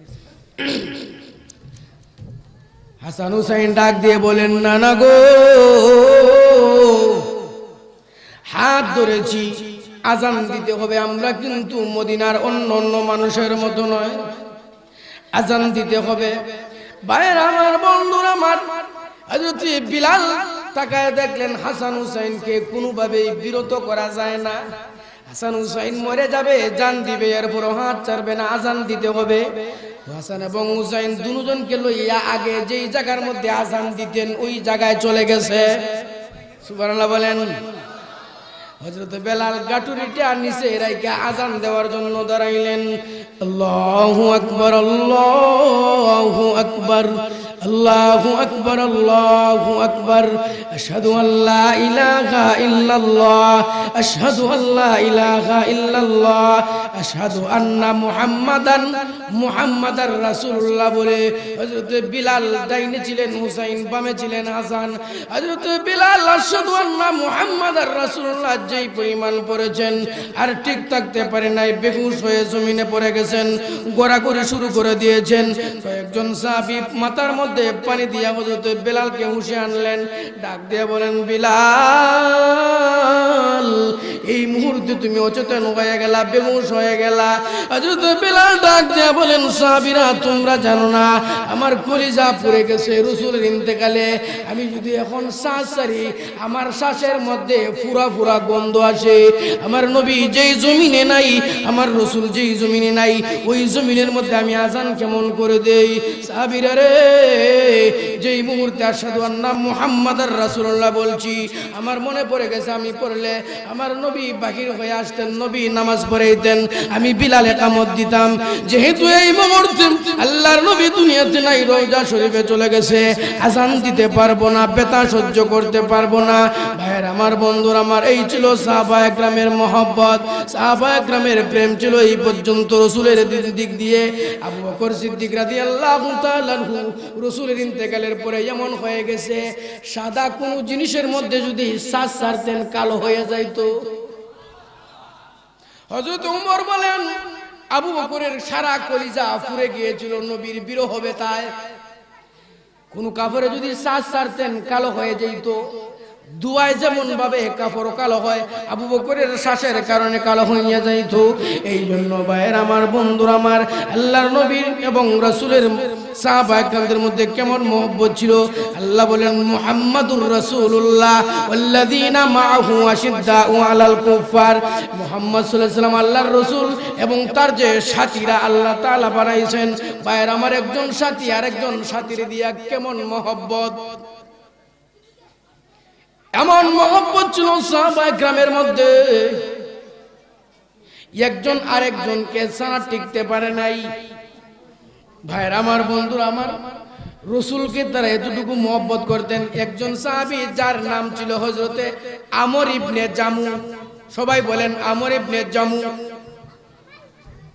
হাসান হুসেন ডাক দিয়ে বলেন নানা গো, হাত ধরেছি, আজান দিতে হবে। আমরা কিন্তু মদিনার অন্য অন্য মানুষের মতো নয়, আজান দিতে হবে। ভাইরা আমার, বন্ধুরা আমার, হযরত বিলাল তাকায় দেখলেন হাসান হুসাইনকে কোনোভাবেই বিরত করা যায় না। হাসান হুসাইন মরে যাবে, জান দিবে, এরপর হাত ছাড়বে না, আজান দিতে হবে। হাসান এবং হুসাইন দুজনকে লইয়া আগে যেই জায়গার মধ্যে আজান দিতেন ওই জায়গায় চলে গেছে। সুবহানাল্লাহ বলেন। হযরত বেলাল গাটুরিটা নিচে রাইখা আজান দেওয়ার জন্য দাঁড়াইলেন। আল্লাহু আকবার, আল্লাহু আকবার, আল্লাহু আকবার, আল্লাহু আকবার। আশহাদু আল্লা ইলাহা ইল্লাল্লাহ, আশহাদু আল্লা ইলাহা ইল্লাল্লাহ, আশহাদু আন্না মুহাম্মাদার রাসূলুল্লাহ বলে হযরত বিলাল ডাইনে ছিলেন, হুসাইন বামে ছিলেন হাসান। হযরত বিলাল আশহাদু আন্না মুহাম্মাদার রাসূলুল্লাহ যেই পরিমাণ পড়েছেন আর ঠিক থাকতে পারে নাই, বেহুশ হয়ে জমিনে পড়ে গেছেন, গোড়াগড়ি শুরু করে দিয়েছেন। কয়েক একজন সাহাবী মাথার মধ্যে পানি দিয়া হযরত বেলালকে উঠে আনলেন, ডাক দিয়ে বলেন, বিলাল এই মুহূর্তে তুমি অচেতন হয়ে গেলা, বেহুশ হয়ে গেলা। হযরত বেলাল ডাক দিয়ে বলেন, সাহাবীরা তোমরা জানো না আমার কলিজা পুড়ে গেছে রাসূলের ইন্তেকালে। আমি যদি এখন শ্বাস ছাড়ি আমার শ্বাসের মধ্যে ফুরা ফুরা গন্ধ আসে। আমার নবী যেই জমিনে নাই, আমার রাসূল যেই জমিনে নাই, ওই জমিনের মধ্যে আমি আযান কেমন করে দেই? সাহাবীরা রে, যেই মুহূর্তে আশহাদু আন্না মুহাম্মাদার রাসূলুল্লাহ বলছি, আমার মনে পড়ে গেছে আমি পড়লে আমার নবী বাহির হয়ে আসতেন, নবী নামাজ পড়াইতেন, আমি বিলাল ইকামত দিতাম। যেহেতু এই মুহূর্তে আল্লাহর নবী দুনিয়াতে নাই, রওজা শরীফে চলে গেছে, আযান দিতে পারবো না, বেতা সহ্য করতে পারবো না। ভাইয়ের আমার, বন্ধুর আমার, এই ছিল সাহাবায়ে কেরামের মহব্বত, সাহাবায়ে কেরামের প্রেম ছিল এই পর্যন্ত রাসূলের দিক দিয়ে। আবু বকর সিদ্দিক রাদিয়াল্লাহু তাআলা আনহু রাসূলের ইন্তেকালের পরে এমন হয়ে গেছে, সাদা কোনো জিনিসের মধ্যে যদি শ্বাস ছাড়তেন কালো হয়ে যাইতো। হযরত ওমর বলেন, আবু বকরের সারা কলিজা পুড়ে গিয়েছিল নবীর বিরহ বেতায়। কোন কাপড়ে যদি শ্বাস ছাড়তেন কালো হয়ে যেত। দুয়ায় যেমন ভাবে কাপড় কালো হয়, আবু বকরের শ্বাসের কারণে কালো হইয়া যাইত। এই জন্য ভাইয়ের আমার, বন্ধুরা আমার, আল্লাহর নবীর এবং রাসূলের সাহাবায়ে কেরামদের মধ্যে কেমন মহব্বত ছিল। আল্লাহ বলেন, মুহাম্মাদুর রাসূলুল্লাহ ওয়াল্লাযীনা মাআহু আশিদ্দাউ আলাল কুফার। মুহাম্মদ সাল্লাল্লাহু আলাইহি ওয়াসাল্লাম আল্লাহর রাসূল এবং তার যে সাথীরা আল্লাহ তাআলা বানাইছেন। ভাইয়ের আমার, একজন সাথী আরেকজন সাথীর দিয়া কেমন মহব্বত, এমন মহব্বত ছিল সাহাবায়ে কেরামের মধ্যে, একজন আরেকজনকে ছাড়া টিকতে পারে নাই। ভাইয়ের আমার, বন্ধুরা আমার, রাসূলকে তারা এতটুকু মহব্বত করতেন। একজন সাহাবী যার নাম ছিল হযরতে আমর ইবনে জামু। সবাই বলেন আমর ইবনে জামু।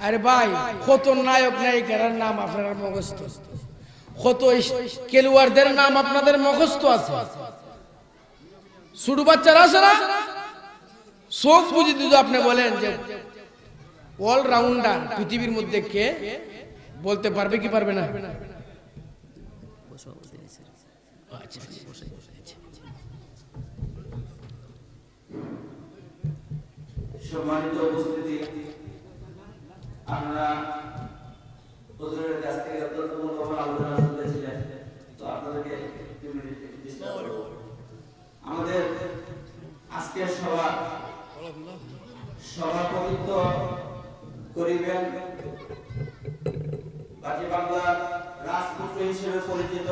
আরে ভাই, কত নায়ক নায়িকার নাম আপনার মুখস্থ, কত খেলোয়াড়দের নাম আপনাদের মুখস্থ আছে। ছোট বাচ্চারা আছে না, চোখ বুঝি যদি আপনি বলেন যে অলরাউন্ডার পৃথিবীর মধ্যে কে, বলতে পারবে কি পারবে না? সম্মানিত উপস্থিতি, আপনারা হুজুরের কাছ থেকে যতটুকু আলোচনা শুনতেছিলেন, তো আপনাদেরকে একটু মিনিট ডিসটার্ব করব। আমাদের আজকের সভাপতিত্ব করিবেন বাজি বাংলার রাজপুত্র হিসেবে পরিচিত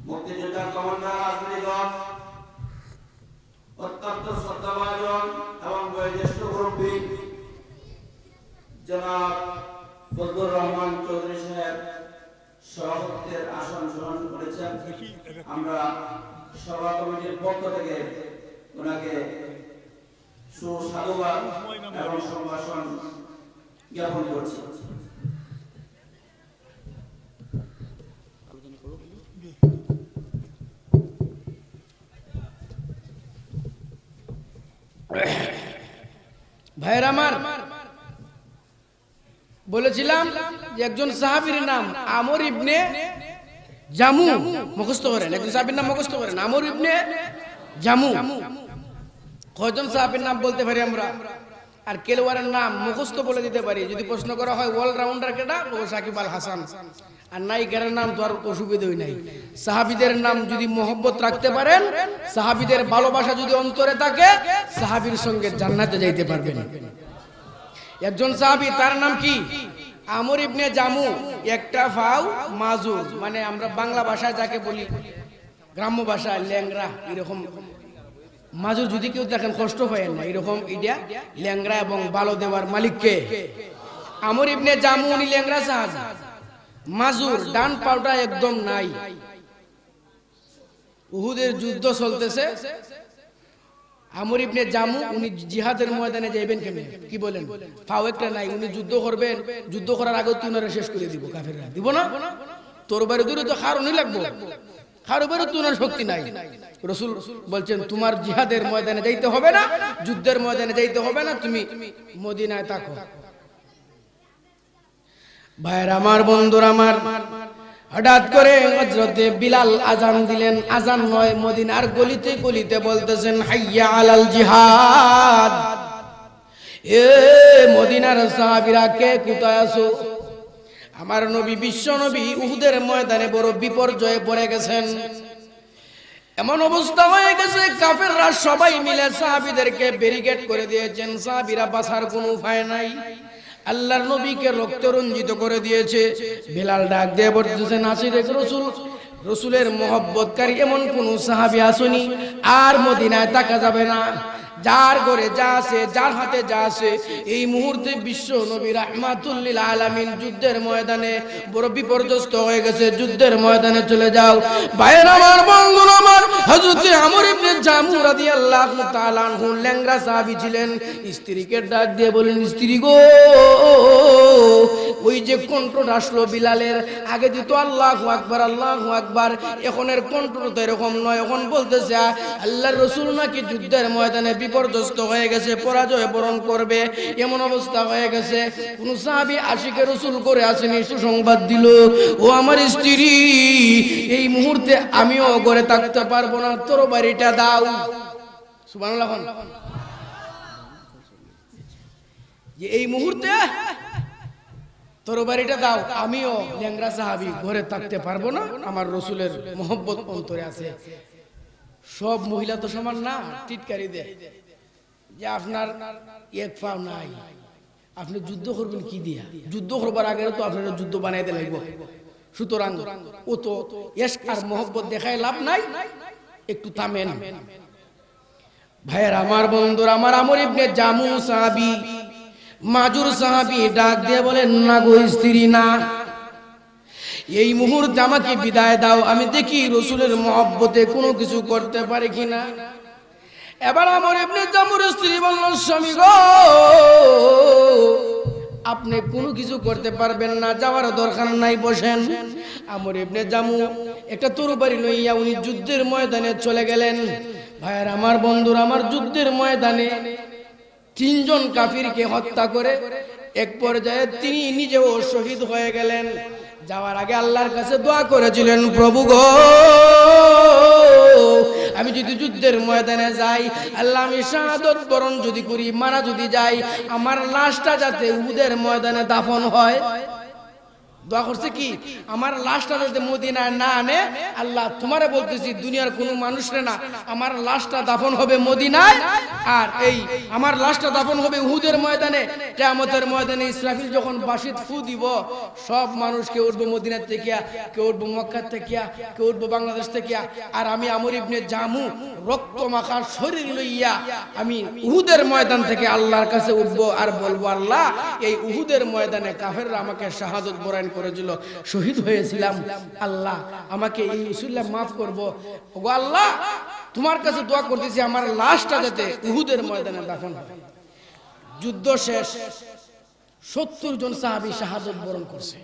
মুক্তিযোদ্ধার কমান্ডার রাজনীতিগণ, অত্যন্ত শ্রদ্ধাভাজন এবং বয়োজ্যেষ্ঠ মুরব্বী জনাব ফজলুর রহমান চৌধুরী সাহেব সভাপতির আসন গ্রহণ করেছেন। আমরা সভা কমিটির পক্ষ থেকে ওনাকে সুসাধুবাদ এবং সম্ভাষণ জ্ঞাপন করছি। ভাইয়ের আমার, বলেছিলাম যে একজন সাহাবীর নাম আমর ইবনে জামু, মুখস্থ করেন। একজন সাহাবীর নাম মুখস্থ করেন, আমর ইবনে জামু। কয়জন সাহাবীর নাম বলতে পারি আমরা? আর খেলোয়াড়ের নাম মুখস্থ বলে দিতে পারি। যদি প্রশ্ন করা হয় অলরাউন্ডার কেটা, ও সাকিব আল হাসান। আর নায়িকার নাম তো আর অসুবিধাই নাই। সাহাবীদের নাম যদি মহব্বত রাখতে পারেন, সাহাবীদের ভালোবাসা যদি অন্তরে থাকে, সাহাবীর সঙ্গে জান্নাতে যাইতে পারবেন। একজন সাহাবী, তার নাম কি? আমর ইবনে জামু। একটা ফাও মাজুর, মানে আমরা বাংলা ভাষায় যাকে বলি, গ্রাম্য ভাষায় ল্যাংরা, এরকম মাজুর। যদি কেউ দেখেন কষ্ট পায় না, এরকম এটা ল্যাংরা এবং ভালো দেওয়ার মালিককে আমর ইবনে জামু। উনি ল্যাংরা সাহাবী, মাজুর, ডান পাওটা একদম নাই। উহুদের যুদ্ধ চলতেছে, আমর ইবনে জামু উনি জিহাদের ময়দানে যাইবেন কেমনে, কি বলেন? পাও একটা নাই, উনি যুদ্ধ করবেন। যুদ্ধ করার আগে তুনারে শেষ করে দিব কাফেররা, দিব না? তোর বাড়ি দূরে তো কারণই লাগবো, কারো বাড়ি তুনার শক্তি নাই। রাসূল বলছেন, তোমার জিহাদের ময়দানে যাইতে হবে না, যুদ্ধের ময়দানে যাইতে হবে না, তুমি মদিনায় থাকো। ভাইয়ের আমার, বন্ধুরা আমার, হঠাৎ করে হযরতে বিলাল আজান দিলেন। আজান নয়, মদিনার গলিতে গলিতে বলতেছেন হাইয়া আলাল জিহাদ। এ মদিনার সাহাবীরা কে কোথায় আছো? আমার নবী, বিশ্ব নবী উহুদের ময়দানে বড় বিপর্যয়ে পড়ে গেছেন। এমন অবস্থা হয়ে গেছে, কাফেররা সবাই মিলে সাহাবীদেরকে ব্যারিকেড করে দিয়েছেন। সাহাবীরা বাঁচার কোনো উপায় নাই। আল্লাহর নবীকে রক্ত রঞ্জিত করে দিয়েছে। বিলাল ডাক দিয়ে বলতেছেন, নাসিরে রাসূল, রাসূলের মহব্বতকারী এমন কোন সাহাবী আসেনি, আর মদিনায় থাকা যাবে না। যার ঘরে যা আছে, যার হাতে যা আছে, এই মুহূর্তে বিশ্ব নবী রাহমাতুল লিল আলামিন যুদ্ধের ময়দানে বড় বিপর্যস্ত হয়ে গেছে। যুদ্ধের ময়দানে চলে যাও। ভাইয়ের আমার, বন্ধুরা আমার, হযরত আমর ইবনে জামু রাদিয়াল্লাহু তাআলা আনহু ল্যাংড়া সাহাবী ছিলেন। স্ত্রীকে ডাক দিয়ে বলেন, স্ত্রী গো, ওই যে কণ্ঠটা আসলো বিলালের, আগে দিত আল্লাহু আকবার আল্লাহু আকবার, এখনের কণ্ঠটা তো এরকম নয়। এখন বলতেছে আল্লাহর রাসূল নাকি যুদ্ধের ময়দানে বিপর্যস্ত হয়ে গেছে, পরাজয় বরণ করবে, এমন অবস্থা হয়ে গেছে। কোন সাহাবী আশিকে রাসূল করে আসেনি, সুসংবাদ দিল, ও আমার স্ত্রী, এই মুহূর্তে আমিও ঘরে থাকতে পারবো না, তোর বাড়িটা দাও। সুবহানাল্লাহ। যে এই মুহূর্তে তোর বাড়িটা দাও, আমিও ল্যাংড়া সাহাবী ঘরে থাকতে পারবো না, আমার রাসূলের মহব্বত অন্তরে আছে। সব মহিলা তো সমান না, টিটকারি দেয় যে আপনার এক পাও নাই, আপনি যুদ্ধ করবেন কি দিয়া? যুদ্ধ করবার আগে তো আপনার যুদ্ধ বানাইতে লাগব। সুতরাং ও তো ইশক আর মহব্বত দেখায় লাভ নাই, একটু থামেন। ভাইয়ের আমার, বন্ধুরা আমার, আমর ইবনে জামু সাহাবী, মাজুর সাহাবী ডাক দিয়ে বলেন, না গো স্ত্রী, না, এই মুহূর্তে আমাকে বিদায় দাও, আমি দেখি রাসূলের মহব্বতে কোনো কিছু করতে পারি কিনা। এবার আমর ইবনে জামুর স্ত্রী বলল, স্বামী গো, আপনি কোনো কিছু করতে পারবেন না, যাওয়ার দরকার নাই, বসেন। আমর ইবনে জামু একটা তরবারি লইয়া উনি যুদ্ধের ময়দানে চলে গেলেন। ভাইয়ের আমার, বন্ধুরা আমার, যুদ্ধের ময়দানে তিনজন কাফিরকে হত্যা করে এক পর্যায়ে তিনি নিজেও শহীদ হয়ে গেলেন। যাওয়ার আগে আল্লাহর কাছে দোয়া করেছিলেন, প্রভু গো, আমি যদি যুদ্ধের ময়দানে যাই, আল্লাহ আমি শাহাদত বরণ যদি করি, মারা যদি যাই, আমার লাশটা যাতে উহুদের ময়দানে দাফন হয়। দোয়া করছে কি, আমার লাশটা যাতে মদিনায় না আনে, আল্লাহ তোমারে বলতেছি, দুনিয়ার কোনো মানুষরে না, আমার লাশটা দাফন হবে মদিনায়, আর এই আমার লাশটা দাফন হবে উহুদের ময়দানে। কিয়ামতের ময়দানে ইসরাফিল যখন বাঁশির ফু দিব, সব মানুষ কেউ উঠবে মদিনা থেকে, কেউ উঠবে মক্কা থেকে, কেউ উঠবে বাংলাদেশ থেকে, আর আমি আমর ইবনে জামু রক্ত মাখার শরীর লইয়া আমি উহুদের ময়দান থেকে আল্লাহর কাছে উঠবো আর বলবো, আল্লাহ এই উহুদের ময়দানে কাফেররা আমাকে শাহাদত বরণ করেছিল, শহীদ হয়েছিলাম, আল্লাহ আমাকে এই উসিলা মাফ করবো। ওগো আল্লাহ, তোমার কাছে দোয়া করতেছি, আমার লাশটা যাতে উহুদের ময়দানে দাফন হয়। যুদ্ধ শেষ, 70 জন সাহাবী শাহাদত বরণ করছে।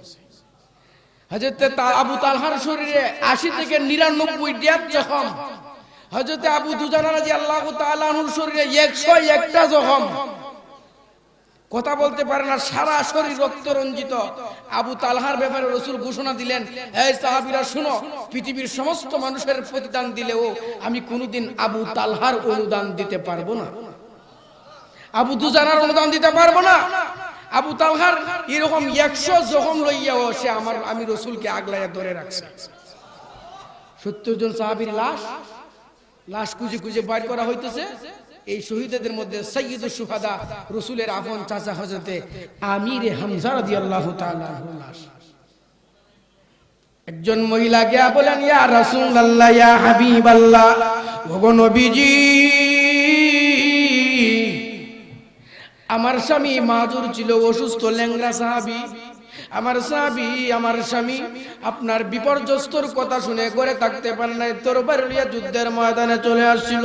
হযরত আবু তালহার শরীরে 80 থেকে 99টা জখম, হযরত আবু দুজানা রাদিয়াল্লাহু তাআলা আনহুর শরীরে 101টা জখম, কথা বলতে পারে না, সারা শরীর রক্ত রঞ্জিত। আবু তালহার ব্যাপারে রাসূল ঘোষণা দিলেন, এই সাহাবীরা শুনো, পৃথিবীর সমস্ত মানুষের প্রতিদান দিলেও আমি কোনোদিন আবু তালহার অনুদান দিতে পারবো না, আবু দুজানার অনুদান দিতে পারবো না। আবু তালহার এরকম 100 জখম লইয়াও সে আমি রাসূলকে আগলাইয়া ধরে রাখছে। 70 জন সাহাবীর লাশ খুঁজে খুঁজে বাইর করা হইতেছে। এই শহীদদের মধ্যে সাইয়্যিদুশ শুহাদা, রাসূলের আপন চাচা হযরতে আমিরে হামজা রাদিয়াল্লাহু তাআলা আনহুর লাশ। একজন মহিলা গিয়া বলেন, ইয়া রাসূলুল্লাহ, ইয়া হাবিবাল্লাহ, ওগো নবীজি, আমার স্বামী মাজুর ছিল, অসুস্থ, ল্যাংড়া সাহাবী, আমার স্বামী আপনার বিপর্যস্তর কথা শুনে ঘরে থাকতে পারে নাই, তরবারি লইয়া যুদ্ধের ময়দানে চলে আসছিল।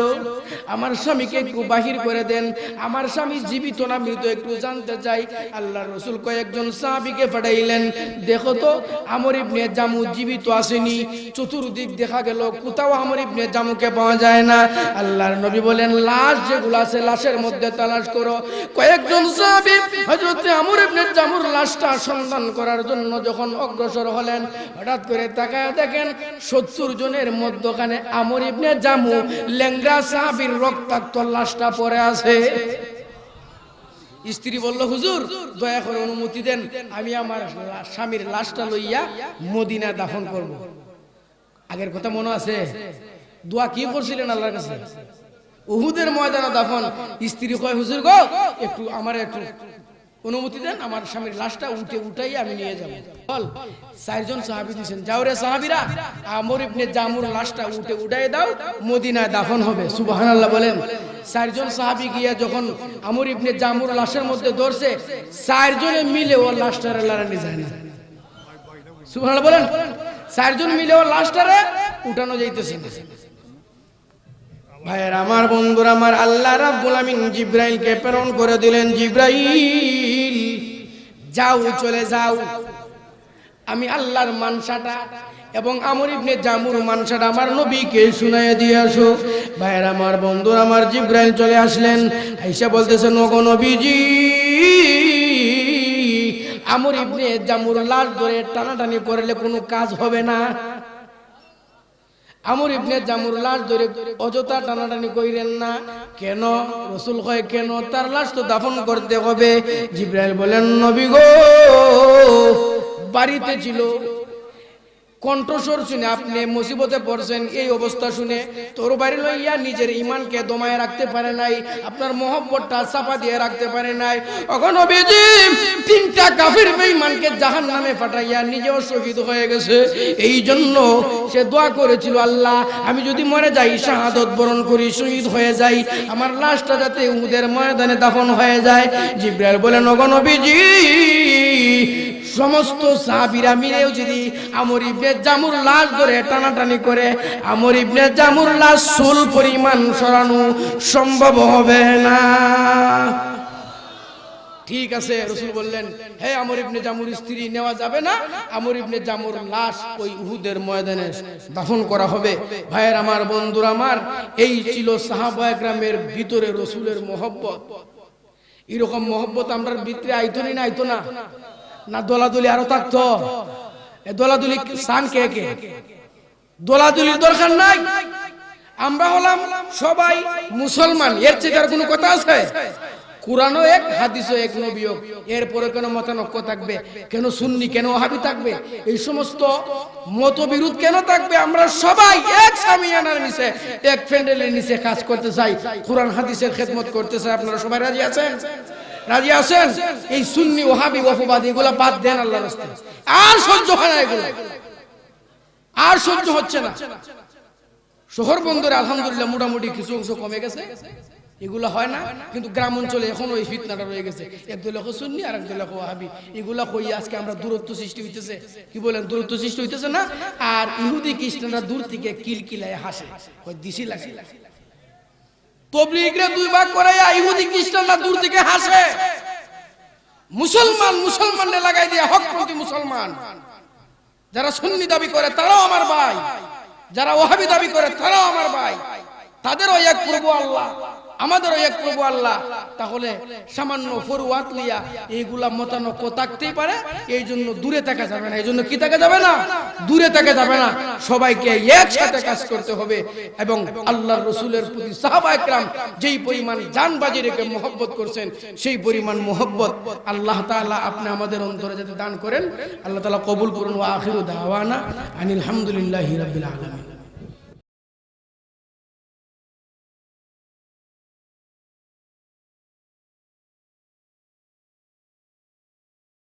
আমার স্বামীকে একটু বাহির করে দেন, আমার স্বামী জীবিত না মৃত একটু জানতে চাই। আল্লাহর রাসূল কয়েকজন সাহাবীকে পাঠাইলেন, দেখো তো আমর ইবনে জামু জীবিত আসেনি। চতুর্দিক দেখা গেল, কোথাও আমর ইবনে জামুকে পাওয়া যায় না। আল্লাহর নবী বলেন, লাশ যেগুলো আছে লাশের মধ্যে তালাশ করো। কয়েকজন সাহাবী হযরত আমর ইবনে জামুর লাশটা সন্ধান করার জন্য যখন অগ্রসর হলেন, হঠাৎ করে তাকায় দেখেন 70 জনের মধ্যখানে আমর ইবনে জামু লেংরা সাহাবীর রক্তাক্ত লাশটা পড়ে আছে। স্ত্রী বলল, হুজুর দয়া করে অনুমতি দেন, আমি আমার স্বামীর লাশটা লইয়া মদিনায় দাফন করব। আগের কথা মনে আছে? দোয়া কি করছিলেন আল্লাহর কাছে? উহুদের ময়দানে দাফন। স্ত্রী কয়, হুজুর গো একটু আমার একটু অনুমতি দেন, আমার স্বামীর লাশটা উঠাই আমি নিয়ে যাব। বল 4 জন সাহাবী দিয়েছেন, যাও রে সাহাবীরা, আমর ইবনে জামুর লাশটা উঠাই দাও, মদিনায় দাফন হবে। সুবহানাল্লাহ বলেন। 4 জন সাহাবী গিয়া যখন আমর ইবনে জামুর লাশের মধ্যে ধরছে, 4 জনে মিলে ও লাশটারে লড়ানি যায় না। সুবহানাল্লাহ বলেন। 4 জন মিলে ও লাশটারে উঠানো যাইতেছে না। ভাইয়ের আমার, বন্ধুরা আমার, আল্লাহ রাব্বুল আমিন জিবরাইলকে প্রেরণ করে দিলেন, জিবরাইল যাও, চলে যাও, আমি আল্লাহর মানসাটা এবং আমর ইবনে জামুর মানসাটা আমার নবীকে শুনাইয়া দিয়ে আসো। ভাইয়ের আমার, বন্ধুরা আমার, জিবরাইল চলে আসলেন, আয়েশা বলতেছেন, ওগো নবীজি, আমর ইবনে জামুর লাশ ধরে টানাটানি করলে কোনো কাজ হবে না। আমর ইবনে জামুর লাশ ধরে অযথা টানাটানি কইরেন না। কেন? রাসূল কয়, কেন? তার লাশ তো দাফন করতে হবে। জিবরাইল বলেন, নবী গো, বাড়িতে ছিল, কণ্ঠস্বর শুনে আপনি মুসিবতে পড়ছেন, এই অবস্থা শুনে তরবারি লইয়া নিজের ঈমানকে দমায় রাখতে পারে নাই, আপনার মহব্বতটা চাপা দিয়ে রাখতে পারে নাই। ওগো নবীজি, 3টা কাফির বেঈমানকে জাহান্নামে পাঠাইয়া নিজেও শহীদ হয়ে গেছে। এই জন্য সে দোয়া করেছিল, আল্লাহ আমি যদি মরে যাই, শাহাদত বরণ করি, শহীদ হয়ে যাই, আমার লাশটা যাতে উহুদের ময়দানে দাফন হয়ে যায়। জিবরাইল বলেন, ওগো নবীজি, সমস্ত সাহাবীরা মিলেও যদি আমর ইবনে জামুর লাশ ধরে টানাটানি করে, আমর ইবনে জামুর লাশ চুল পরিমাণ সরানো সম্ভব হবে না। ঠিক আছে, রাসূল বললেন, হে আমর ইবনে জামুর স্ত্রী, নেওয়া যাবে না, আমর ইবনে জামুর লাশ ওই উহুদের ময়দানে দাফন করা হবে। ভাইয়ের আমার, বন্ধুরা আমার, এই ছিল সাহাবায়ে কেরামের ভিতরে রাসূলের মহব্বত। এরকম মহব্বত আমরা ভিতরে আইতো না, আইতো না? না দোলাদুলি আরো থাকতো? দোলাদুলি সান কে কে? দোলাদুলির দরকার নাই। আমরা হলাম সবাই মুসলমান, এর চেয়ে আর কোনো কথা আছে? কুরআনও এক, হাদিসও এক, নবীও। এরপরে কেন মতানৈক্য থাকবে? কেন সুন্নি, কেন ওয়াহাবি থাকবে? এই সমস্ত মতবিরোধ কেন থাকবে? আমরা সবাই এক সামিয়ানার নিচে, এক প্যান্ডেলের নিচে কাজ করতে চাই, কুরআন হাদিসের খেদমত করতে চাই। আপনারা সবাই রাজি আছেন? রাজি আছেন? এই সুন্নি ওয়াহাবি ওয়াফবাদী এগুলা বাদ দেন আল্লাহর রাস্তায়। আর সহ্য হয় না, এগুলো আর সহ্য হচ্ছে না। শহর বন্দরে আলহামদুলিল্লাহ মোটামুটি কিছু অংশ কমে গেছে, এগুলো হয় না, কিন্তু গ্রাম অঞ্চলে এখনো এই ফিতনাটা রয়ে গেছে। একদল লোক সুন্নি আর একদল লোক ওয়াহাবি, এগুলা কই আজকে আমরা দূরত্ব সৃষ্টি হইতেছে। কি বলেন? দূরত্ব সৃষ্টি হইতেছে না? আর ইহুদি খ্রিস্টানরা দূর থেকে কিলকিলায় হাসে, কই দিশি লাগে। তবলিগরা 2 ভাগ করাইয়া ইহুদি খ্রিস্টানরা দূর থেকে হাসে। মুসলমানদের লাগাই দিয়া হকপন্থী মুসলমান, যারা সুন্নি দাবি করে তারাও আমার ভাই, যারা ওয়াহাবি দাবি করে তারাও আমার ভাই। তাদেরও এক প্রভু আল্লাহ, আমাদেরও এক প্রভু আল্লাহ। তাহলে সামান্য ফরওয়াত লিয়া এইগুলা মতানৈক্য থাকতেই পারে, এই জন্য দূরে থাকা যাবে না। এই জন্য কি থাকা যাবে না? দূরে থাকা যাবে না। সবাইকে একসাথে কাজ করতে হবে। এবং আল্লাহর রাসূলের প্রতি সাহাবায়ে কেরাম যেই পরিমাণ জান বাজি রেখে মহব্বত করছেন, সেই পরিমাণ মহব্বত আল্লাহ তাআলা আপনি আমাদের অন্তরে যাতে দান করেন, আল্লাহ তাআলা কবুল করুন। ওয়া আখিরু দাওয়ানা আনিল হামদুলিল্লাহি রাব্বিল আলামিন।